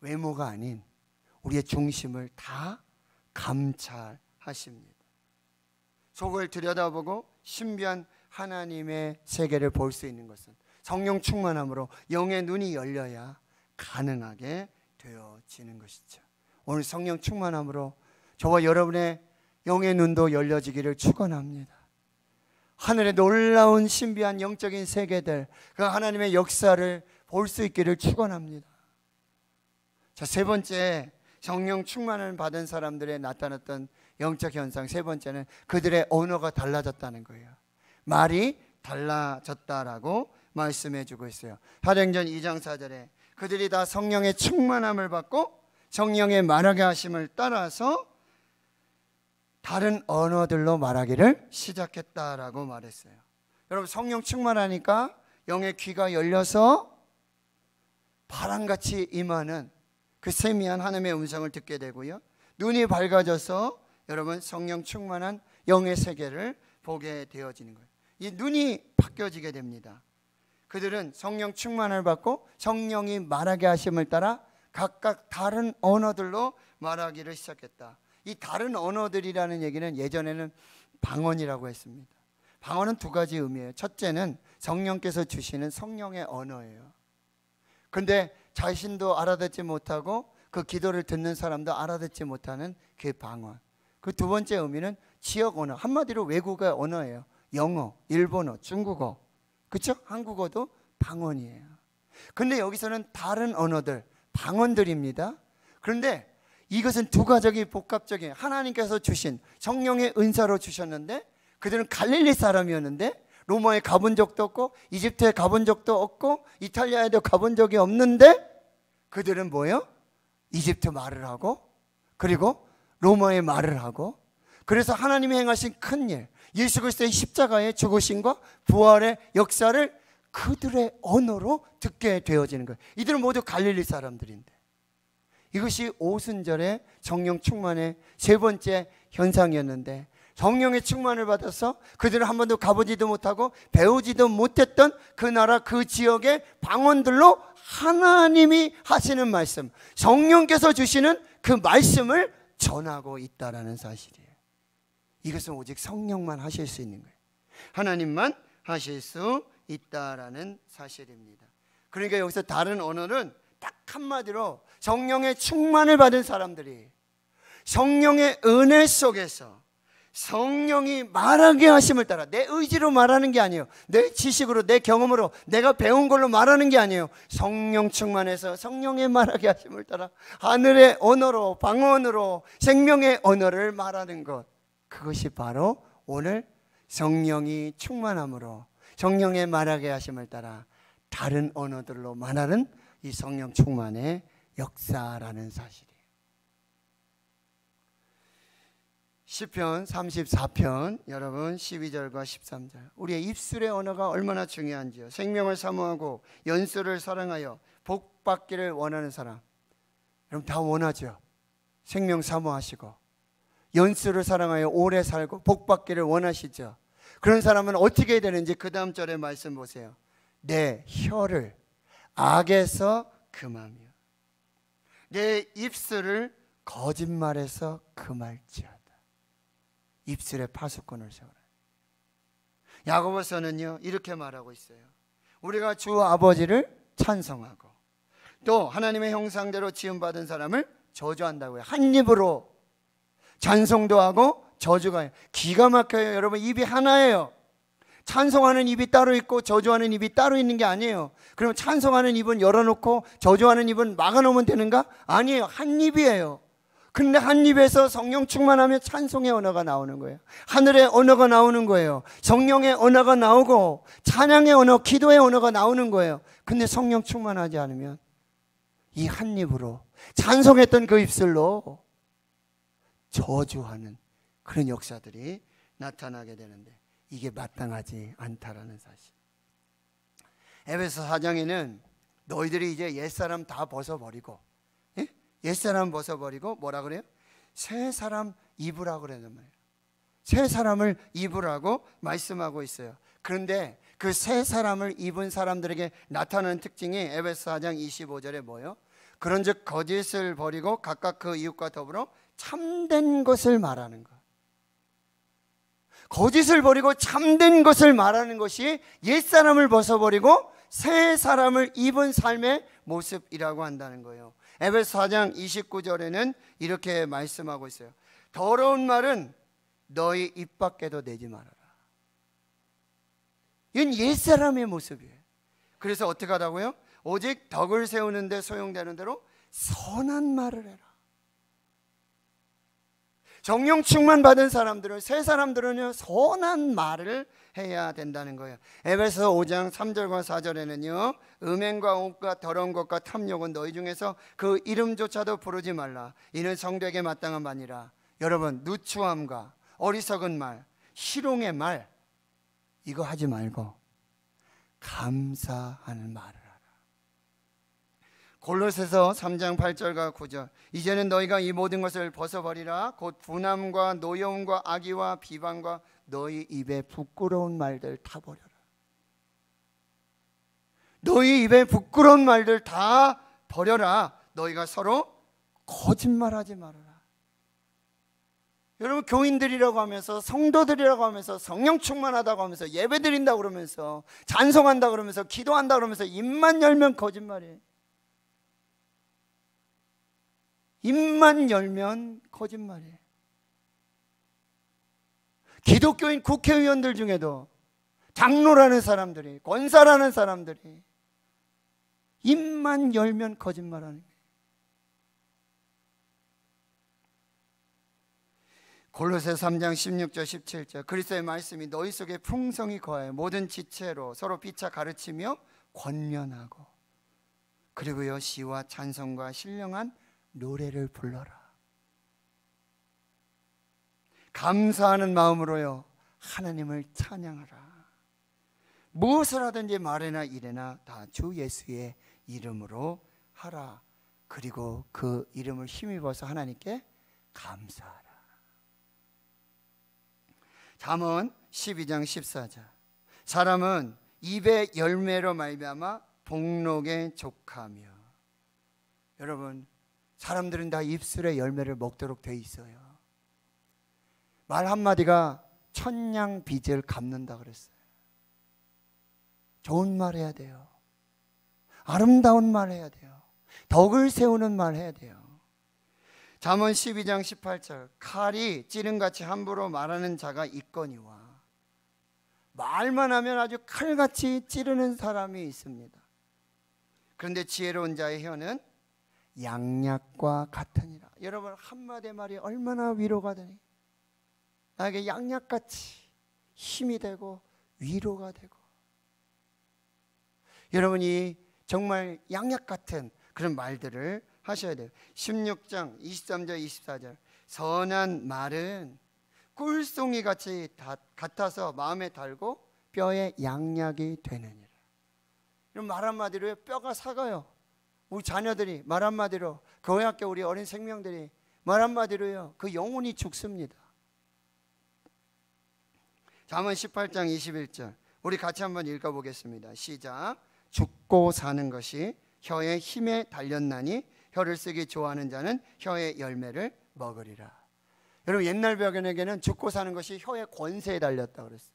외모가 아닌 우리의 중심을 다 감찰하십니다. 속을 들여다보고 신비한 하나님의 세계를 볼 수 있는 것은 성령 충만함으로 영의 눈이 열려야 가능하게 되어지는 것이죠. 오늘 성령 충만함으로 저와 여러분의 영의 눈도 열려지기를 축원합니다. 하늘의 놀라운 신비한 영적인 세계들, 그 하나님의 역사를 볼 수 있기를 축원합니다. 자, 세 번째, 성령 충만을 받은 사람들의 나타났던 영적 현상, 세 번째는 그들의 언어가 달라졌다는 거예요. 말이 달라졌다라고 말씀해 주고 있어요. 사도행전 2장 4절에 그들이 다 성령의 충만함을 받고 성령의 말하게 하심을 따라서 다른 언어들로 말하기를 시작했다라고 말했어요. 여러분, 성령 충만하니까 영의 귀가 열려서 바람같이 임하는 그 세미한 하나님의 음성을 듣게 되고요, 눈이 밝아져서 여러분 성령 충만한 영의 세계를 보게 되어지는 거예요. 이 눈이 바뀌어지게 됩니다. 그들은 성령 충만을 받고 성령이 말하게 하심을 따라 각각 다른 언어들로 말하기를 시작했다. 이 다른 언어들이라는 얘기는 예전에는 방언이라고 했습니다. 방언은 두 가지 의미예요. 첫째는 성령께서 주시는 성령의 언어예요. 그런데 자신도 알아듣지 못하고 그 기도를 듣는 사람도 알아듣지 못하는 그 방언. 그 두 번째 의미는 지역 언어, 한마디로 외국의 언어예요. 영어, 일본어, 중국어, 그렇죠? 한국어도 방언이에요. 그런데 여기서는 다른 언어들, 방언들입니다. 그런데 이것은 두 가족이 복합적인 하나님께서 주신 성령의 은사로 주셨는데, 그들은 갈릴리 사람이었는데 로마에 가본 적도 없고 이집트에 가본 적도 없고 이탈리아에도 가본 적이 없는데 그들은 뭐예요? 이집트 말을 하고 그리고 로마의 말을 하고, 그래서 하나님이 행하신 큰 일, 예수 그리스도의 십자가의 죽으심과 부활의 역사를 그들의 언어로 듣게 되어지는 거예요. 이들은 모두 갈릴리 사람들인데, 이것이 오순절의 성령 충만의 세 번째 현상이었는데, 성령의 충만을 받아서 그들은 한 번도 가보지도 못하고 배우지도 못했던 그 나라 그 지역의 방언들로 하나님이 하시는 말씀, 성령께서 주시는 그 말씀을 전하고 있다라는 사실이에요. 이것은 오직 성령만 하실 수 있는 거예요. 하나님만 하실 수 있다라는 사실입니다. 그러니까 여기서 다른 언어는 딱 한마디로 성령의 충만을 받은 사람들이 성령의 은혜 속에서 성령이 말하게 하심을 따라, 내 의지로 말하는 게 아니에요. 내 지식으로, 내 경험으로, 내가 배운 걸로 말하는 게 아니에요. 성령 충만해서 성령의 말하게 하심을 따라 하늘의 언어로, 방언으로 생명의 언어를 말하는 것, 그것이 바로 오늘 성령이 충만함으로 성령의 말하게 하심을 따라 다른 언어들로 말하는 이 성령 충만의 역사라는 사실이에요. 시편 34편 여러분 12절과 13절. 우리의 입술의 언어가 얼마나 중요한지요. 생명을 사모하고 연수를 사랑하여 복 받기를 원하는 사람, 여러분 다 원하죠. 생명 사모하시고 연수를 사랑하여 오래 살고 복 받기를 원하시죠. 그런 사람은 어떻게 해야 되는지 그 다음 절의 말씀 보세요. 내 혀를 악에서 금하며 내 입술을 거짓말에서 금할지어다. 입술에 파수꾼을 세워라. 야고보서는요 이렇게 말하고 있어요. 우리가 주 아버지를 찬송하고 또 하나님의 형상대로 지음받은 사람을 저주한다고요. 한 입으로 찬송도 하고 저주가 해요. 기가 막혀요. 여러분 입이 하나예요. 찬송하는 입이 따로 있고 저주하는 입이 따로 있는 게 아니에요. 그럼 찬송하는 입은 열어놓고 저주하는 입은 막아놓으면 되는가? 아니에요. 한 입이에요. 근데 한 입에서 성령 충만하면 찬송의 언어가 나오는 거예요. 하늘의 언어가 나오는 거예요. 성령의 언어가 나오고 찬양의 언어, 기도의 언어가 나오는 거예요. 근데 성령 충만하지 않으면 이 한 입으로 찬송했던 그 입술로 저주하는 그런 역사들이 나타나게 되는데 이게 마땅하지 않다라는 사실. 에베소 4장에는 너희들이 이제 옛사람 다 벗어버리고, 예? 옛사람 벗어버리고 뭐라 그래요? 새 사람 입으라고 그러는 말이에요. 새 사람을 입으라고 말씀하고 있어요. 그런데 그 새 사람을 입은 사람들에게 나타나는 특징이 에베소 4장 25절에 뭐예요? 그런즉 거짓을 버리고 각각 그 이웃과 더불어 참된 것을 말하는 것. 거짓을 버리고 참된 것을 말하는 것이 옛사람을 벗어버리고 새 사람을 입은 삶의 모습이라고 한다는 거예요. 에베소 4장 29절에는 이렇게 말씀하고 있어요. 더러운 말은 너희 입 밖에도 내지 말아라. 이건 옛사람의 모습이에요. 그래서 어떻게 하다고요? 오직 덕을 세우는 데 소용되는 대로 선한 말을 해라. 성령 충만 받은 사람들은, 새 사람들은요 선한 말을 해야 된다는 거예요. 에베소 5장 3절과 4절에는요 음행과 옥과 더러운 것과 탐욕은 너희 중에서 그 이름조차도 부르지 말라. 이는 성도에게 마땅한 바니라. 여러분 누추함과 어리석은 말, 희롱의 말 이거 하지 말고 감사하는 말을 하라. 골로새서 3장 8절과 9절 이제는 너희가 이 모든 것을 벗어버리라. 곧 분함과 노여움과 악의와 비방과 너희 입에 부끄러운 말들 다 버려라. 너희 입에 부끄러운 말들 다 버려라. 너희가 서로 거짓말하지 말아라. 여러분 교인들이라고 하면서 성도들이라고 하면서 성령 충만하다고 하면서 예배드린다고 그러면서 찬송한다고 그러면서 기도한다고 그러면서 입만 열면 거짓말이에요. 입만 열면 거짓말이에요. 기독교인 국회의원들 중에도 장로라는 사람들이, 권사라는 사람들이 입만 열면 거짓말하는 거예요. 골로새 3장 16절 17절 그리스도의 말씀이 너희 속에 풍성히 거하여 모든 지체로 서로 피차 가르치며 권면하고 그리고요 시와 찬송과 신령한 노래를 불러라. 감사하는 마음으로요 하나님을 찬양하라. 무엇을 하든지 말이나 일이나 다 주 예수의 이름으로 하라. 그리고 그 이름을 힘입어서 하나님께 감사하라. 잠언 12장 14절 사람은 입의 열매로 말미암아 복록에 족하며. 여러분 사람들은 다 입술의 열매를 먹도록 돼 있어요. 말 한마디가 천냥 빚을 갚는다 그랬어요. 좋은 말 해야 돼요. 아름다운 말 해야 돼요. 덕을 세우는 말 해야 돼요. 잠언 12장 18절 칼이 찌른같이 함부로 말하는 자가 있거니와. 말만 하면 아주 칼같이 찌르는 사람이 있습니다. 그런데 지혜로운 자의 혀는 양약과 같으니라. 여러분 한마디 말이 얼마나 위로가 되니. 나에게 양약같이 힘이 되고 위로가 되고. 여러분이 정말 양약 같은 그런 말들을 하셔야 돼요. 16장 23절 24절 선한 말은 꿀송이 같이 같아서 마음에 달고 뼈에 양약이 되느니라. 이런 말 한마디로 뼈가 삭아요. 우리 자녀들이 말 한마디로, 교회학교 우리 어린 생명들이 말 한마디로요, 그 영혼이 죽습니다. 잠언 18장 21절 우리 같이 한번 읽어보겠습니다. 시작. 죽고 사는 것이 혀의 힘에 달렸나니 혀를 쓰기 좋아하는 자는 혀의 열매를 먹으리라. 여러분, 옛날 백인에게는 죽고 사는 것이 혀의 권세에 달렸다고 그랬어요.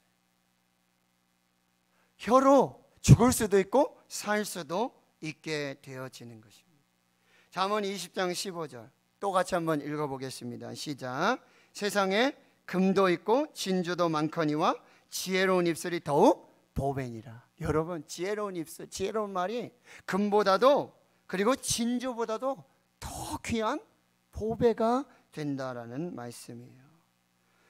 혀로 죽을 수도 있고 살 수도 있게 되어지는 것입니다. 잠언 20장 15절 또 같이 한번 읽어보겠습니다. 시작. 세상에 금도 있고 진주도 많거니와 지혜로운 입술이 더욱 보배니라. 여러분, 지혜로운 입술, 지혜로운 말이 금보다도 그리고 진주보다도 더 귀한 보배가 된다라는 말씀이에요.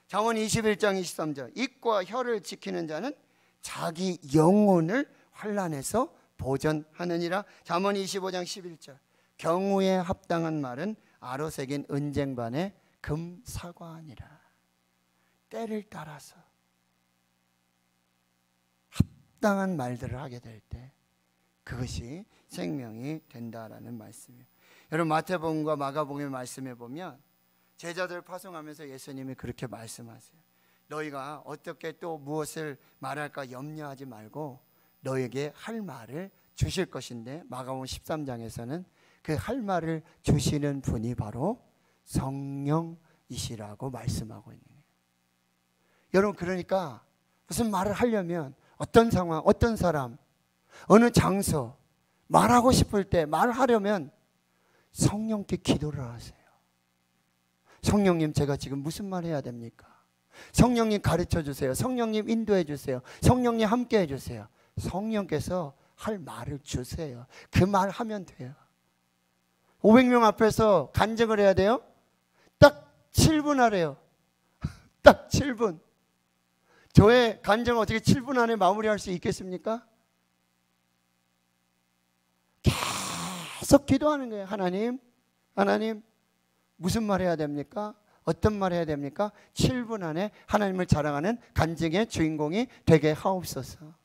잠언 21장 23절 입과 혀를 지키는 자는 자기 영혼을 환난에서 보전하느니라. 잠언 25장 11절 경우에 합당한 말은 아로 새긴 은쟁반에 금사과니라. 때를 따라서 합당한 말들을 하게 될 때 그것이 생명이 된다라는 말씀이에요. 여러분, 마태복음과 마가복음의 말씀에 보면 제자들 파송하면서 예수님이 그렇게 말씀하세요. 너희가 어떻게 또 무엇을 말할까 염려하지 말고 너에게 할 말을 주실 것인데, 마가복음 13장에서는 그 할 말을 주시는 분이 바로 성령이시라고 말씀하고 있는 거예요. 여러분, 그러니까 무슨 말을 하려면 어떤 상황, 어떤 사람, 어느 장소 말하고 싶을 때 말하려면 성령께 기도를 하세요. 성령님, 제가 지금 무슨 말 해야 됩니까? 성령님 가르쳐 주세요. 성령님 인도해 주세요. 성령님 함께 해 주세요. 성령께서 할 말을 주세요. 그 말 하면 돼요. 500명 앞에서 간증을 해야 돼요. 딱 7분 하래요. 딱 7분. 저의 간증을 어떻게 7분 안에 마무리할 수 있겠습니까? 계속 기도하는 거예요. 하나님, 하나님, 무슨 말 해야 됩니까? 어떤 말 해야 됩니까? 7분 안에 하나님을 자랑하는 간증의 주인공이 되게 하옵소서.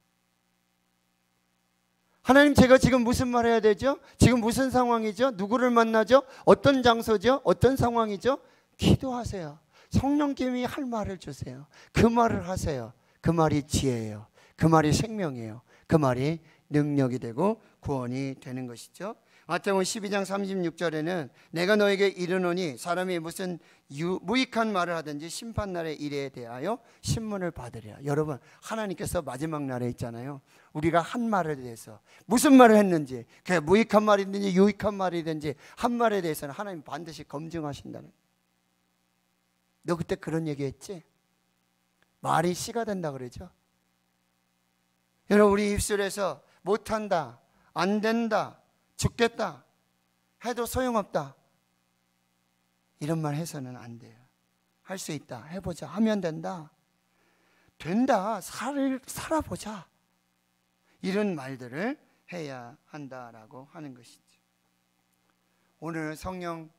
하나님, 제가 지금 무슨 말 해야 되죠? 지금 무슨 상황이죠? 누구를 만나죠? 어떤 장소죠? 어떤 상황이죠? 기도하세요. 성령님이 할 말을 주세요. 그 말을 하세요. 그 말이 지혜예요. 그 말이 생명이에요. 그 말이 능력이 되고 구원이 되는 것이죠. 마태복음 12장 36절에는 내가 너에게 이르노니 사람이 무슨 무익한 말을 하든지 심판날의 일에 대하여 신문을 받으리라. 여러분, 하나님께서 마지막 날에 있잖아요, 우리가 한 말에 대해서 무슨 말을 했는지, 그게 무익한 말이든지 유익한 말이든지 한 말에 대해서는 하나님 반드시 검증하신다는. 너 그때 그런 얘기했지? 말이 씨가 된다 그러죠. 여러분, 우리 입술에서 못한다, 안 된다, 죽겠다 해도 소용없다, 이런 말 해서는 안 돼요. 할 수 있다, 해보자, 하면 된다, 된다, 살아보자, 이런 말들을 해야 한다라고 하는 것이죠. 오늘 성령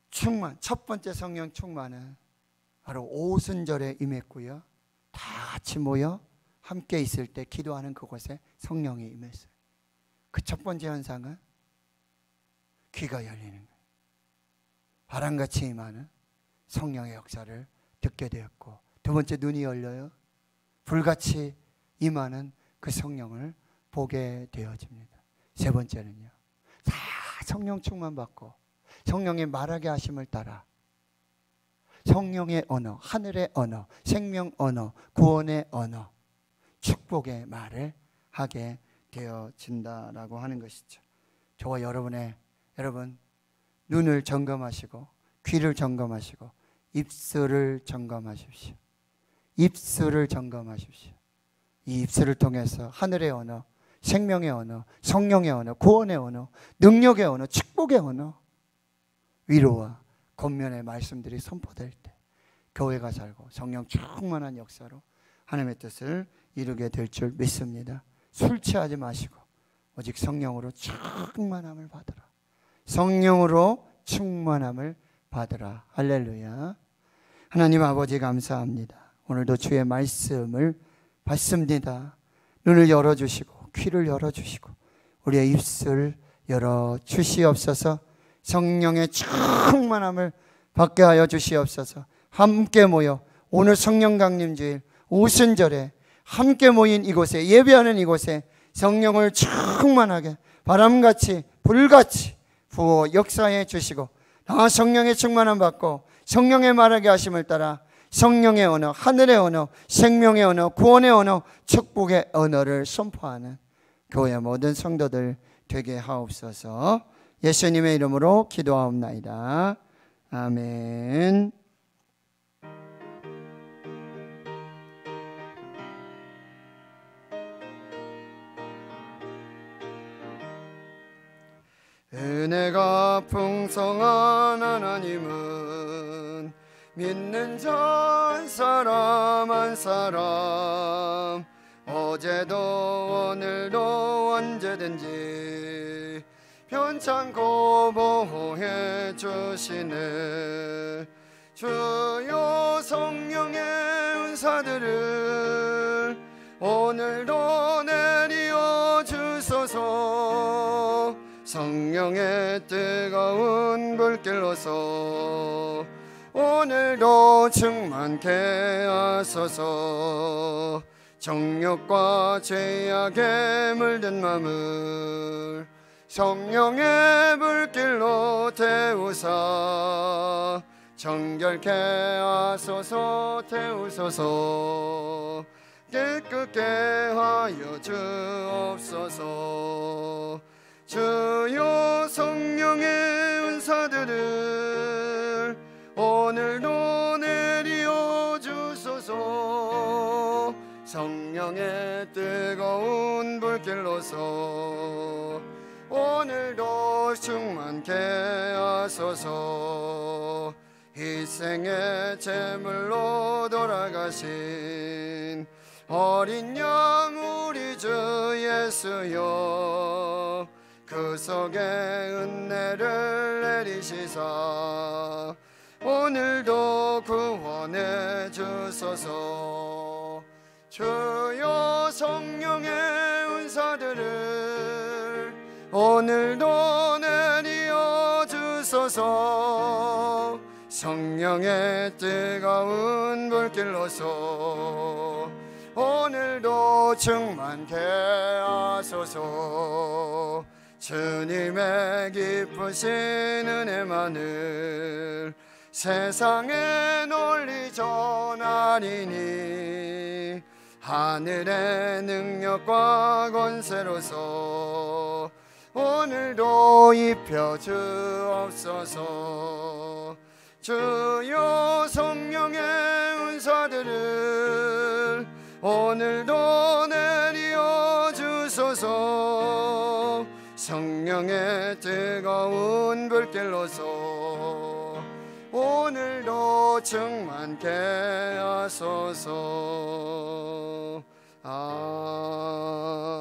충만, 첫 번째 성령 충만은 바로 오순절에 임했고요, 다 같이 모여 함께 있을 때 기도하는 그곳에 성령이 임했어요. 그 첫 번째 현상은 귀가 열리는 거예요. 바람같이 임하는 성령의 역사를 듣게 되었고, 두 번째, 눈이 열려요. 불같이 임하는 그 성령을 보게 되어집니다. 세 번째는요, 다 성령 충만 받고 성령의 말하게 하심을 따라 성령의 언어, 하늘의 언어, 생명 언어, 구원의 언어, 축복의 말을 하게 되어진다라고 하는 것이죠. 저와 여러분 눈을 점검하시고 귀를 점검하시고 입술을 점검하십시오. 입술을 점검하십시오. 이 입술을 통해서 하늘의 언어, 생명의 언어, 성령의 언어, 구원의 언어, 능력의 언어, 축복의 언어, 위로와 권면의 말씀들이 선포될 때 교회가 살고 성령 충만한 역사로 하나님의 뜻을 이루게 될 줄 믿습니다. 술 취하지 마시고 오직 성령으로 충만함을 받으라. 성령으로 충만함을 받으라. 할렐루야. 하나님 아버지 감사합니다. 오늘도 주의 말씀을 받습니다. 눈을 열어주시고 귀를 열어주시고 우리의 입술 열어주시옵소서. 성령의 충만함을 받게 하여 주시옵소서. 함께 모여 오늘 성령 강림주일 오순절에 함께 모인 이곳에, 예배하는 이곳에 성령을 충만하게 바람같이 불같이 부어 역사해 주시고, 나 성령의 충만함 받고 성령의 말하게 하심을 따라 성령의 언어, 하늘의 언어, 생명의 언어, 구원의 언어, 축복의 언어를 선포하는 교회 모든 성도들 되게 하옵소서. 예수님의 이름으로 기도하옵나이다. 아멘. 은혜가 풍성한 하나님은 믿는 자 한 사람 한 사람 어제도 오늘도 언제든지 편찮고 보호해 주시네. 주여 성령의 은사들을 오늘도 내리어 주소서. 성령의 뜨거운 불길로서 오늘도 충만케 하소서. 정욕과 죄악에 물든 마음을 성령의 불길로 태우사 정결케 하소서. 태우소서. 깨끗게 하여 주옵소서. 주여 성령의 은사들을 오늘도 내리어 주소서. 성령의 뜨거운 불길로서 오늘도 충만케 하소서. 희생의 제물로 돌아가신 어린 양 우리 주 예수여, 그 속에 은혜를 내리시사 오늘도 구원해 주소서. 주여 성령의 은사들을 오늘도 내리어 주소서. 성령의 뜨거운 불길로서 오늘도 충만케 하소서. 주님의 기쁘신 은혜만을 세상에 널리 전하리니 하늘의 능력과 권세로서 오늘도 입혀 주옵소서. 주여 성령의 은사들을 오늘도 내리어 주소서. 성령의 뜨거운 불길로서 오늘도 충만케 하소서. 아멘.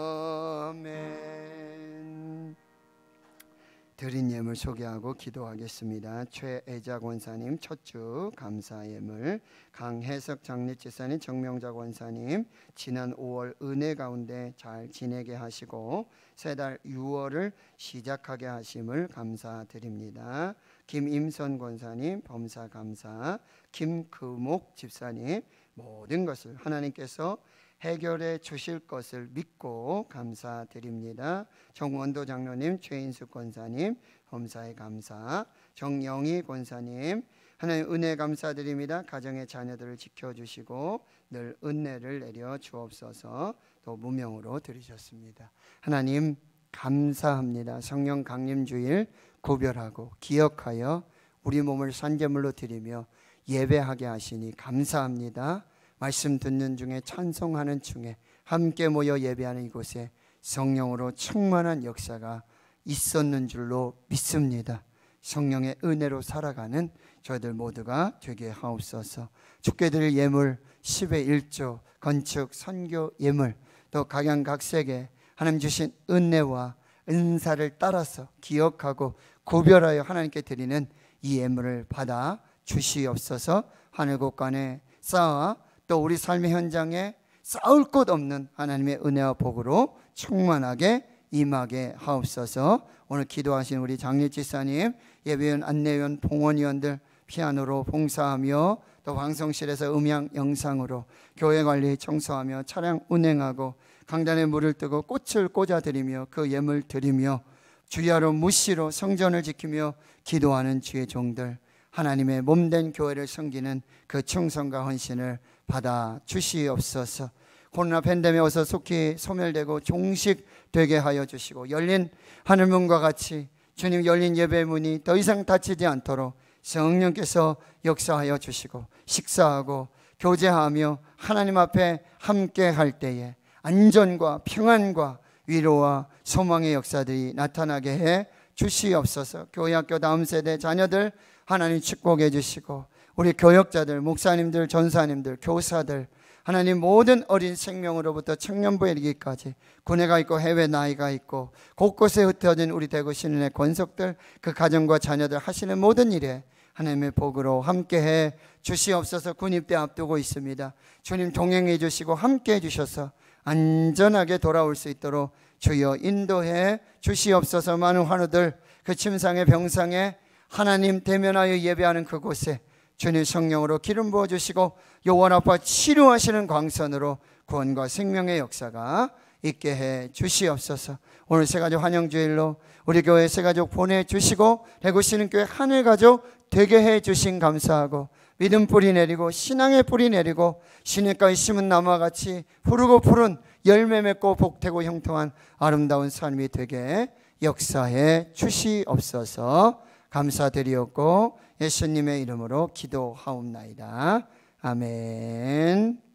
드린 예물 소개하고 기도하겠습니다. 최애자 권사님 첫 주 감사 예물, 강혜석 장례집사님, 정명자 권사님 지난 5월 은혜 가운데 잘 지내게 하시고 새달 6월을 시작하게 하심을 감사드립니다. 김임선 권사님 범사 감사, 김금옥 집사님 모든 것을 하나님께서 해결해 주실 것을 믿고 감사드립니다. 정원도 장로님, 최인숙 권사님 범사에 감사, 정영희 권사님 하나님 은혜 감사드립니다. 가정의 자녀들을 지켜주시고 늘 은혜를 내려 주옵소서. 또 무명으로 드리셨습니다. 하나님 감사합니다. 성령 강림주일 구별하고 기억하여 우리 몸을 산제물로 드리며 예배하게 하시니 감사합니다. 말씀 듣는 중에 찬송하는 중에 함께 모여 예배하는 이곳에 성령으로 충만한 역사가 있었는 줄로 믿습니다. 성령의 은혜로 살아가는 저희들 모두가 되게 하옵소서. 주께 드릴 예물 10의 1조 건축 선교 예물, 또 각양각색의 하나님 주신 은혜와 은사를 따라서 기억하고 구별하여 하나님께 드리는 이 예물을 받아 주시옵소서. 하늘국 간에 쌓아 또 우리 삶의 현장에 쌓을 것 없는 하나님의 은혜와 복으로 충만하게 임하게 하옵소서. 오늘 기도하신 우리 장례집사님, 예배위원, 안내위원, 봉헌위원들 피아노로 봉사하며 또 방송실에서 음향 영상으로 교회 관리 청소하며 차량 운행하고 강단에 물을 뜨고 꽃을 꽂아드리며 그 예물 드리며 주야로 무시로 성전을 지키며 기도하는 주의 종들, 하나님의 몸된 교회를 섬기는 그 충성과 헌신을 받아 주시옵소서. 코로나 팬데믹 어서 속히 소멸되고 종식되게 하여 주시고 열린 하늘문과 같이 주님 열린 예배문이 더 이상 닫히지 않도록 성령께서 역사하여 주시고 식사하고 교제하며 하나님 앞에 함께 할 때에 안전과 평안과 위로와 소망의 역사들이 나타나게 해 주시옵소서. 교회학교 다음 세대 자녀들 하나님 축복해 주시고 우리 교역자들, 목사님들, 전사님들, 교사들 하나님 모든 어린 생명으로부터 청년부에 이르기까지 군에가 있고 해외 나이가 있고 곳곳에 흩어진 우리 대구 신인의 권속들 그 가정과 자녀들 하시는 모든 일에 하나님의 복으로 함께해 주시옵소서. 군입대 앞두고 있습니다. 주님 동행해 주시고 함께해 주셔서 안전하게 돌아올 수 있도록 주여 인도해 주시옵소서. 많은 환우들 그 침상에 병상에 하나님 대면하여 예배하는 그곳에 주님 성령으로 기름 부어주시고 요한 아빠 치료하시는 광선으로 구원과 생명의 역사가 있게 해 주시옵소서. 오늘 새가족 환영주일로 우리 교회 새가족 보내주시고 대구 신흥교회 하늘가족 되게 해 주신 감사하고 믿음 뿌리 내리고 신앙의 뿌리 내리고 시냇가에 심은 나무와 같이 푸르고 푸른 열매 맺고 복되고 형통한 아름다운 삶이 되게 역사해 주시옵소서. 감사드리옵고 예수님의 이름으로 기도하옵나이다. 아멘.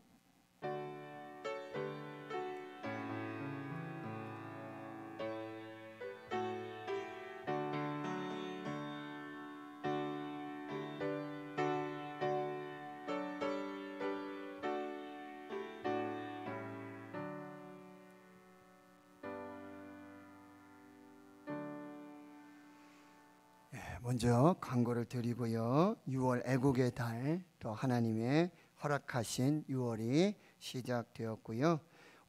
먼저 광고를 드리고요. 6월 애국의 달, 또 하나님의 허락하신 6월이 시작되었고요.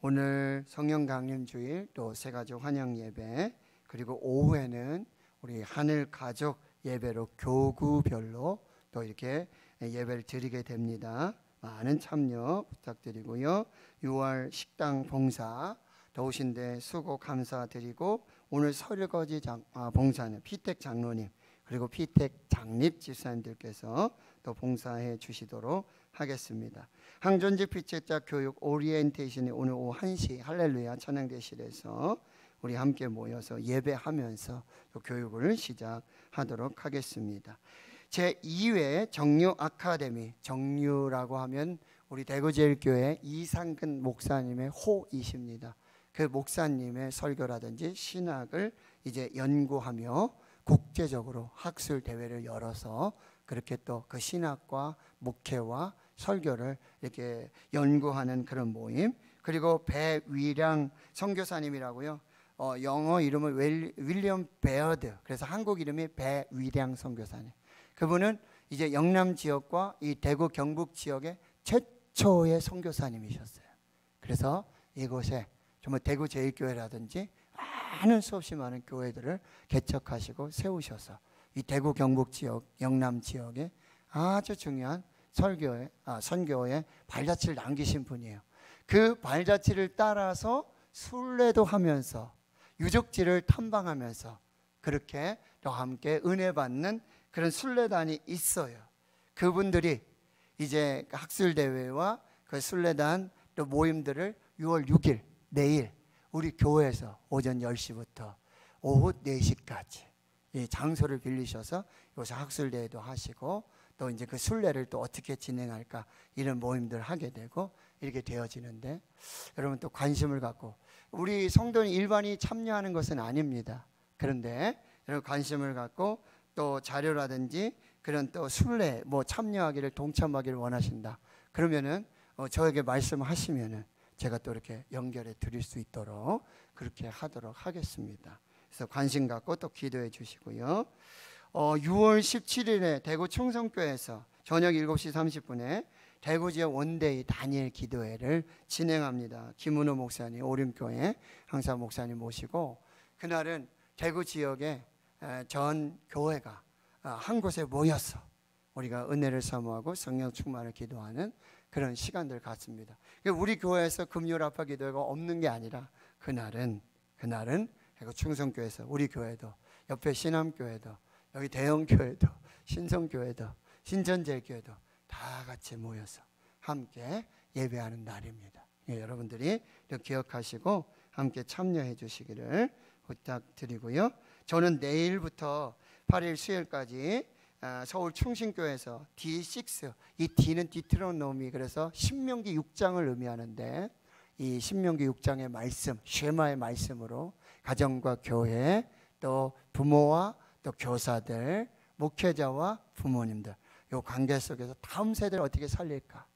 오늘 성령 강림 주일, 또 새가족 환영 예배, 그리고 오후에는 우리 하늘 가족 예배로 교구별로 또 이렇게 예배를 드리게 됩니다. 많은 참여 부탁드리고요. 6월 식당 봉사 더우신데 수고 감사드리고 오늘 설거지 봉사는 피택 장로님 그리고 피택 장립 집사님들께서 또 봉사해 주시도록 하겠습니다. 항존직 피책자 교육 오리엔테이션이 오늘 오후 1시 할렐루야 찬양대실에서 우리 함께 모여서 예배하면서 또 교육을 시작하도록 하겠습니다. 제2회 정유 아카데미, 정유라고 하면 우리 대구제일교회 이상근 목사님의 호이십니다. 그 목사님의 설교라든지 신학을 이제 연구하며 국제적으로 학술 대회를 열어서 그렇게 또 그 신학과 목회와 설교를 이렇게 연구하는 그런 모임. 그리고 배위량 선교사님이라고요. 영어 이름은 윌리엄 베어드. 그래서 한국 이름이 배위량 선교사님. 그분은 이제 영남 지역과 이 대구 경북 지역의 최초의 선교사님이셨어요. 그래서 이곳에 정말 대구 제일교회라든지 많은 수없이 많은 교회들을 개척하시고 세우셔서 이 대구 경북 지역, 영남 지역에 아주 중요한 선교의 발자취를 남기신 분이에요. 그 발자취를 따라서 순례도 하면서 유적지를 탐방하면서 그렇게 또 함께 은혜 받는 그런 순례단이 있어요. 그분들이 이제 학술대회와 그 순례단 또 모임들을 6월 6일 내일 우리 교회에서 오전 10시부터 오후 4시까지 이 장소를 빌리셔서 여기서 학술대회도 하시고 또 이제 그 순례를 또 어떻게 진행할까 이런 모임들을 하게 되고 이렇게 되어지는데 여러분 또 관심을 갖고 우리 성도는 일반이 참여하는 것은 아닙니다. 그런데 여러분 관심을 갖고 또 자료라든지 그런 또 순례 뭐 참여하기를 동참하기를 원하신다. 그러면은 저에게 말씀하시면은 제가 또 이렇게 연결해 드릴 수 있도록 그렇게 하도록 하겠습니다. 그래서 관심 갖고 또 기도해 주시고요. 6월 17일에 대구 충성교회에서 저녁 7시 30분에 대구 지역 원데이 단일 기도회를 진행합니다. 김은호 목사님, 오림교회 항상 목사님 모시고, 그날은 대구 지역의 전 교회가 한 곳에 모여서 우리가 은혜를 사모하고 성령 충만을 기도하는 그런 시간들 갖습니다. 우리 교회에서 금요일 아파 기도회가 없는 게 아니라 그날은 대구 충성교회에서 우리 교회도, 옆에 신암교회도, 여기 대형교회도, 신성교회도, 신전제일교회도 다 같이 모여서 함께 예배하는 날입니다. 여러분들이 기억하시고 함께 참여해 주시기를 부탁드리고요. 저는 내일부터 8일 수요일까지 서울 충신교회에서 D6, 이 D는 디트로노미, 그래서 신명기 6장을 의미하는데, 이 신명기 6장의 말씀, 쉐마의 말씀으로 가정과 교회, 또 부모와 또 교사들, 목회자와 부모님들, 이 관계 속에서 다음 세대를 어떻게 살릴까,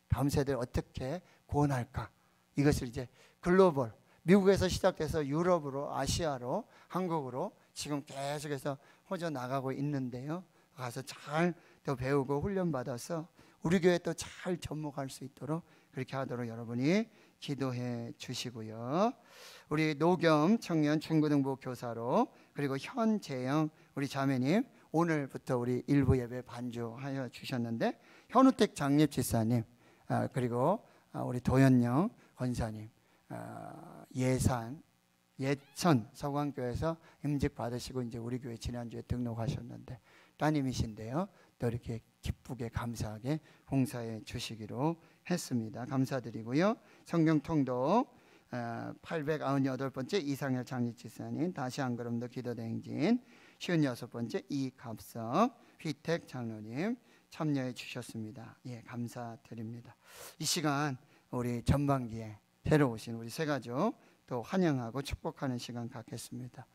다음 세대를 어떻게 구원할까, 이것을 이제 글로벌, 미국에서 시작해서 유럽으로, 아시아로, 한국으로 지금 계속해서 퍼져 나가고 있는데요. 가서 잘 더 배우고 훈련받아서 우리 교회 또 잘 접목할 수 있도록 그렇게 하도록 여러분이 기도해 주시고요. 우리 노겸 청년 중고등부 교사로, 그리고 현재영 우리 자매님 오늘부터 우리 일부 예배 반주하여 주셨는데, 현우택 장립집사님, 그리고 우리 도현영 권사님, 예천 서광교에서 임직 받으시고 이제 우리 교회 지난주에 등록하셨는데 따님이신데요. 또 이렇게 기쁘게 감사하게 봉사해 주시기로 했습니다. 감사드리고요. 성경통독 898번째 이상열 장립집사님, 다시 한 걸음 더 기도대행진 56번째 이갑석 휘택 장로님 참여해 주셨습니다. 예, 감사드립니다. 이 시간 우리 전반기에 새로 오신 우리 세 가족 또 환영하고 축복하는 시간 갖겠습니다.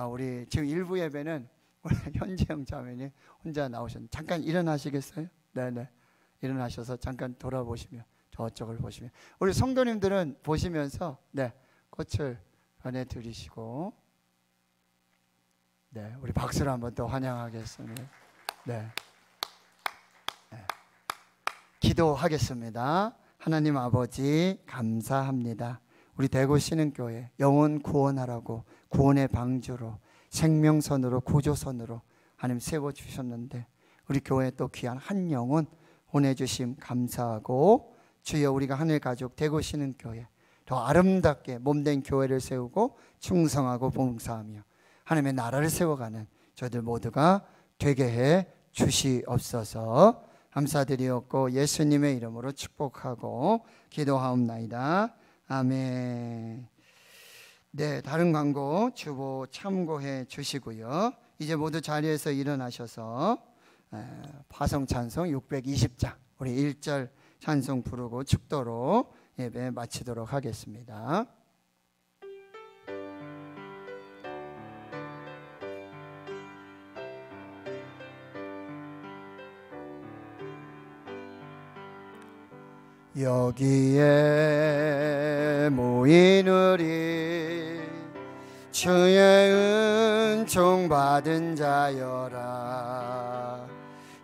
우리 지금 일부 예배는 우리 현재영 자매님 혼자 나오셨는데 잠깐 일어나시겠어요? 네네, 일어나셔서 잠깐 돌아보시면, 저쪽을 보시면, 우리 성도님들은 보시면서 꽃을 보내드리시고, 우리 박수로 한번 또 환영하겠습니다. 기도하겠습니다. 하나님 아버지 감사합니다. 우리 대구 신흥교회 영혼 구원하라고 구원의 방주로, 생명선으로, 구조선으로 하나님 세워주셨는데, 우리 교회에 또 귀한 한 영혼 보내주심 감사하고, 주여 우리가 하늘 가족 대구 신흥교회 더 아름답게 몸된 교회를 세우고 충성하고 봉사하며 하나님의 나라를 세워가는 저희들 모두가 되게 해 주시옵소서. 감사드리옵고 예수님의 이름으로 축복하고 기도하옵나이다. 아멘. 다른 광고 주보 참고해 주시고요. 이제 모두 자리에서 일어나셔서 화성 찬송 620장 우리 1절 찬송 부르고 축도로 예배 마치도록 하겠습니다. 여기에 모인 우리 주의 은총 받은 자여라.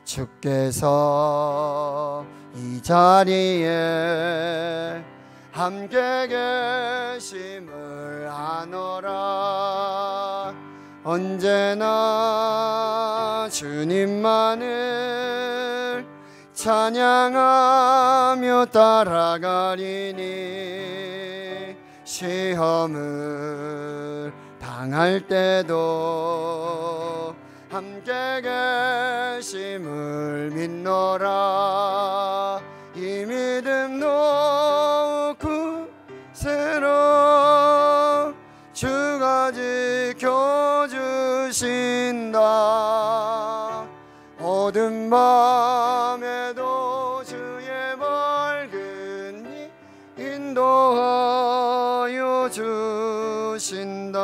주께서 이 자리에 함께 계심을 아노라. 언제나 주님만을 찬양하며 따라가리니 시험을 당할 때도 함께 계심을 믿노라. 이 믿음 더욱 굳세로 주가 지켜주신다. 어두운 밤에도 주의 밝은 이 인도하여 주신다.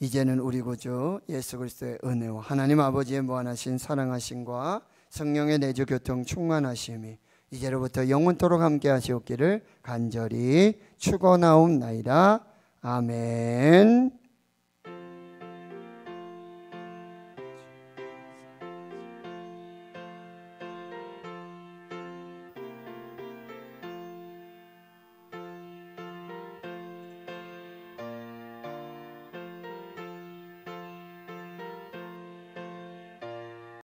이제는 우리 구주 예수 그리스도의 은혜와 하나님 아버지의 무한하신 사랑하심과 성령의 내주 교통 충만하심이 이제로부터 영원토록 함께 하시옵기를 간절히 축원하옵나이다. 아멘.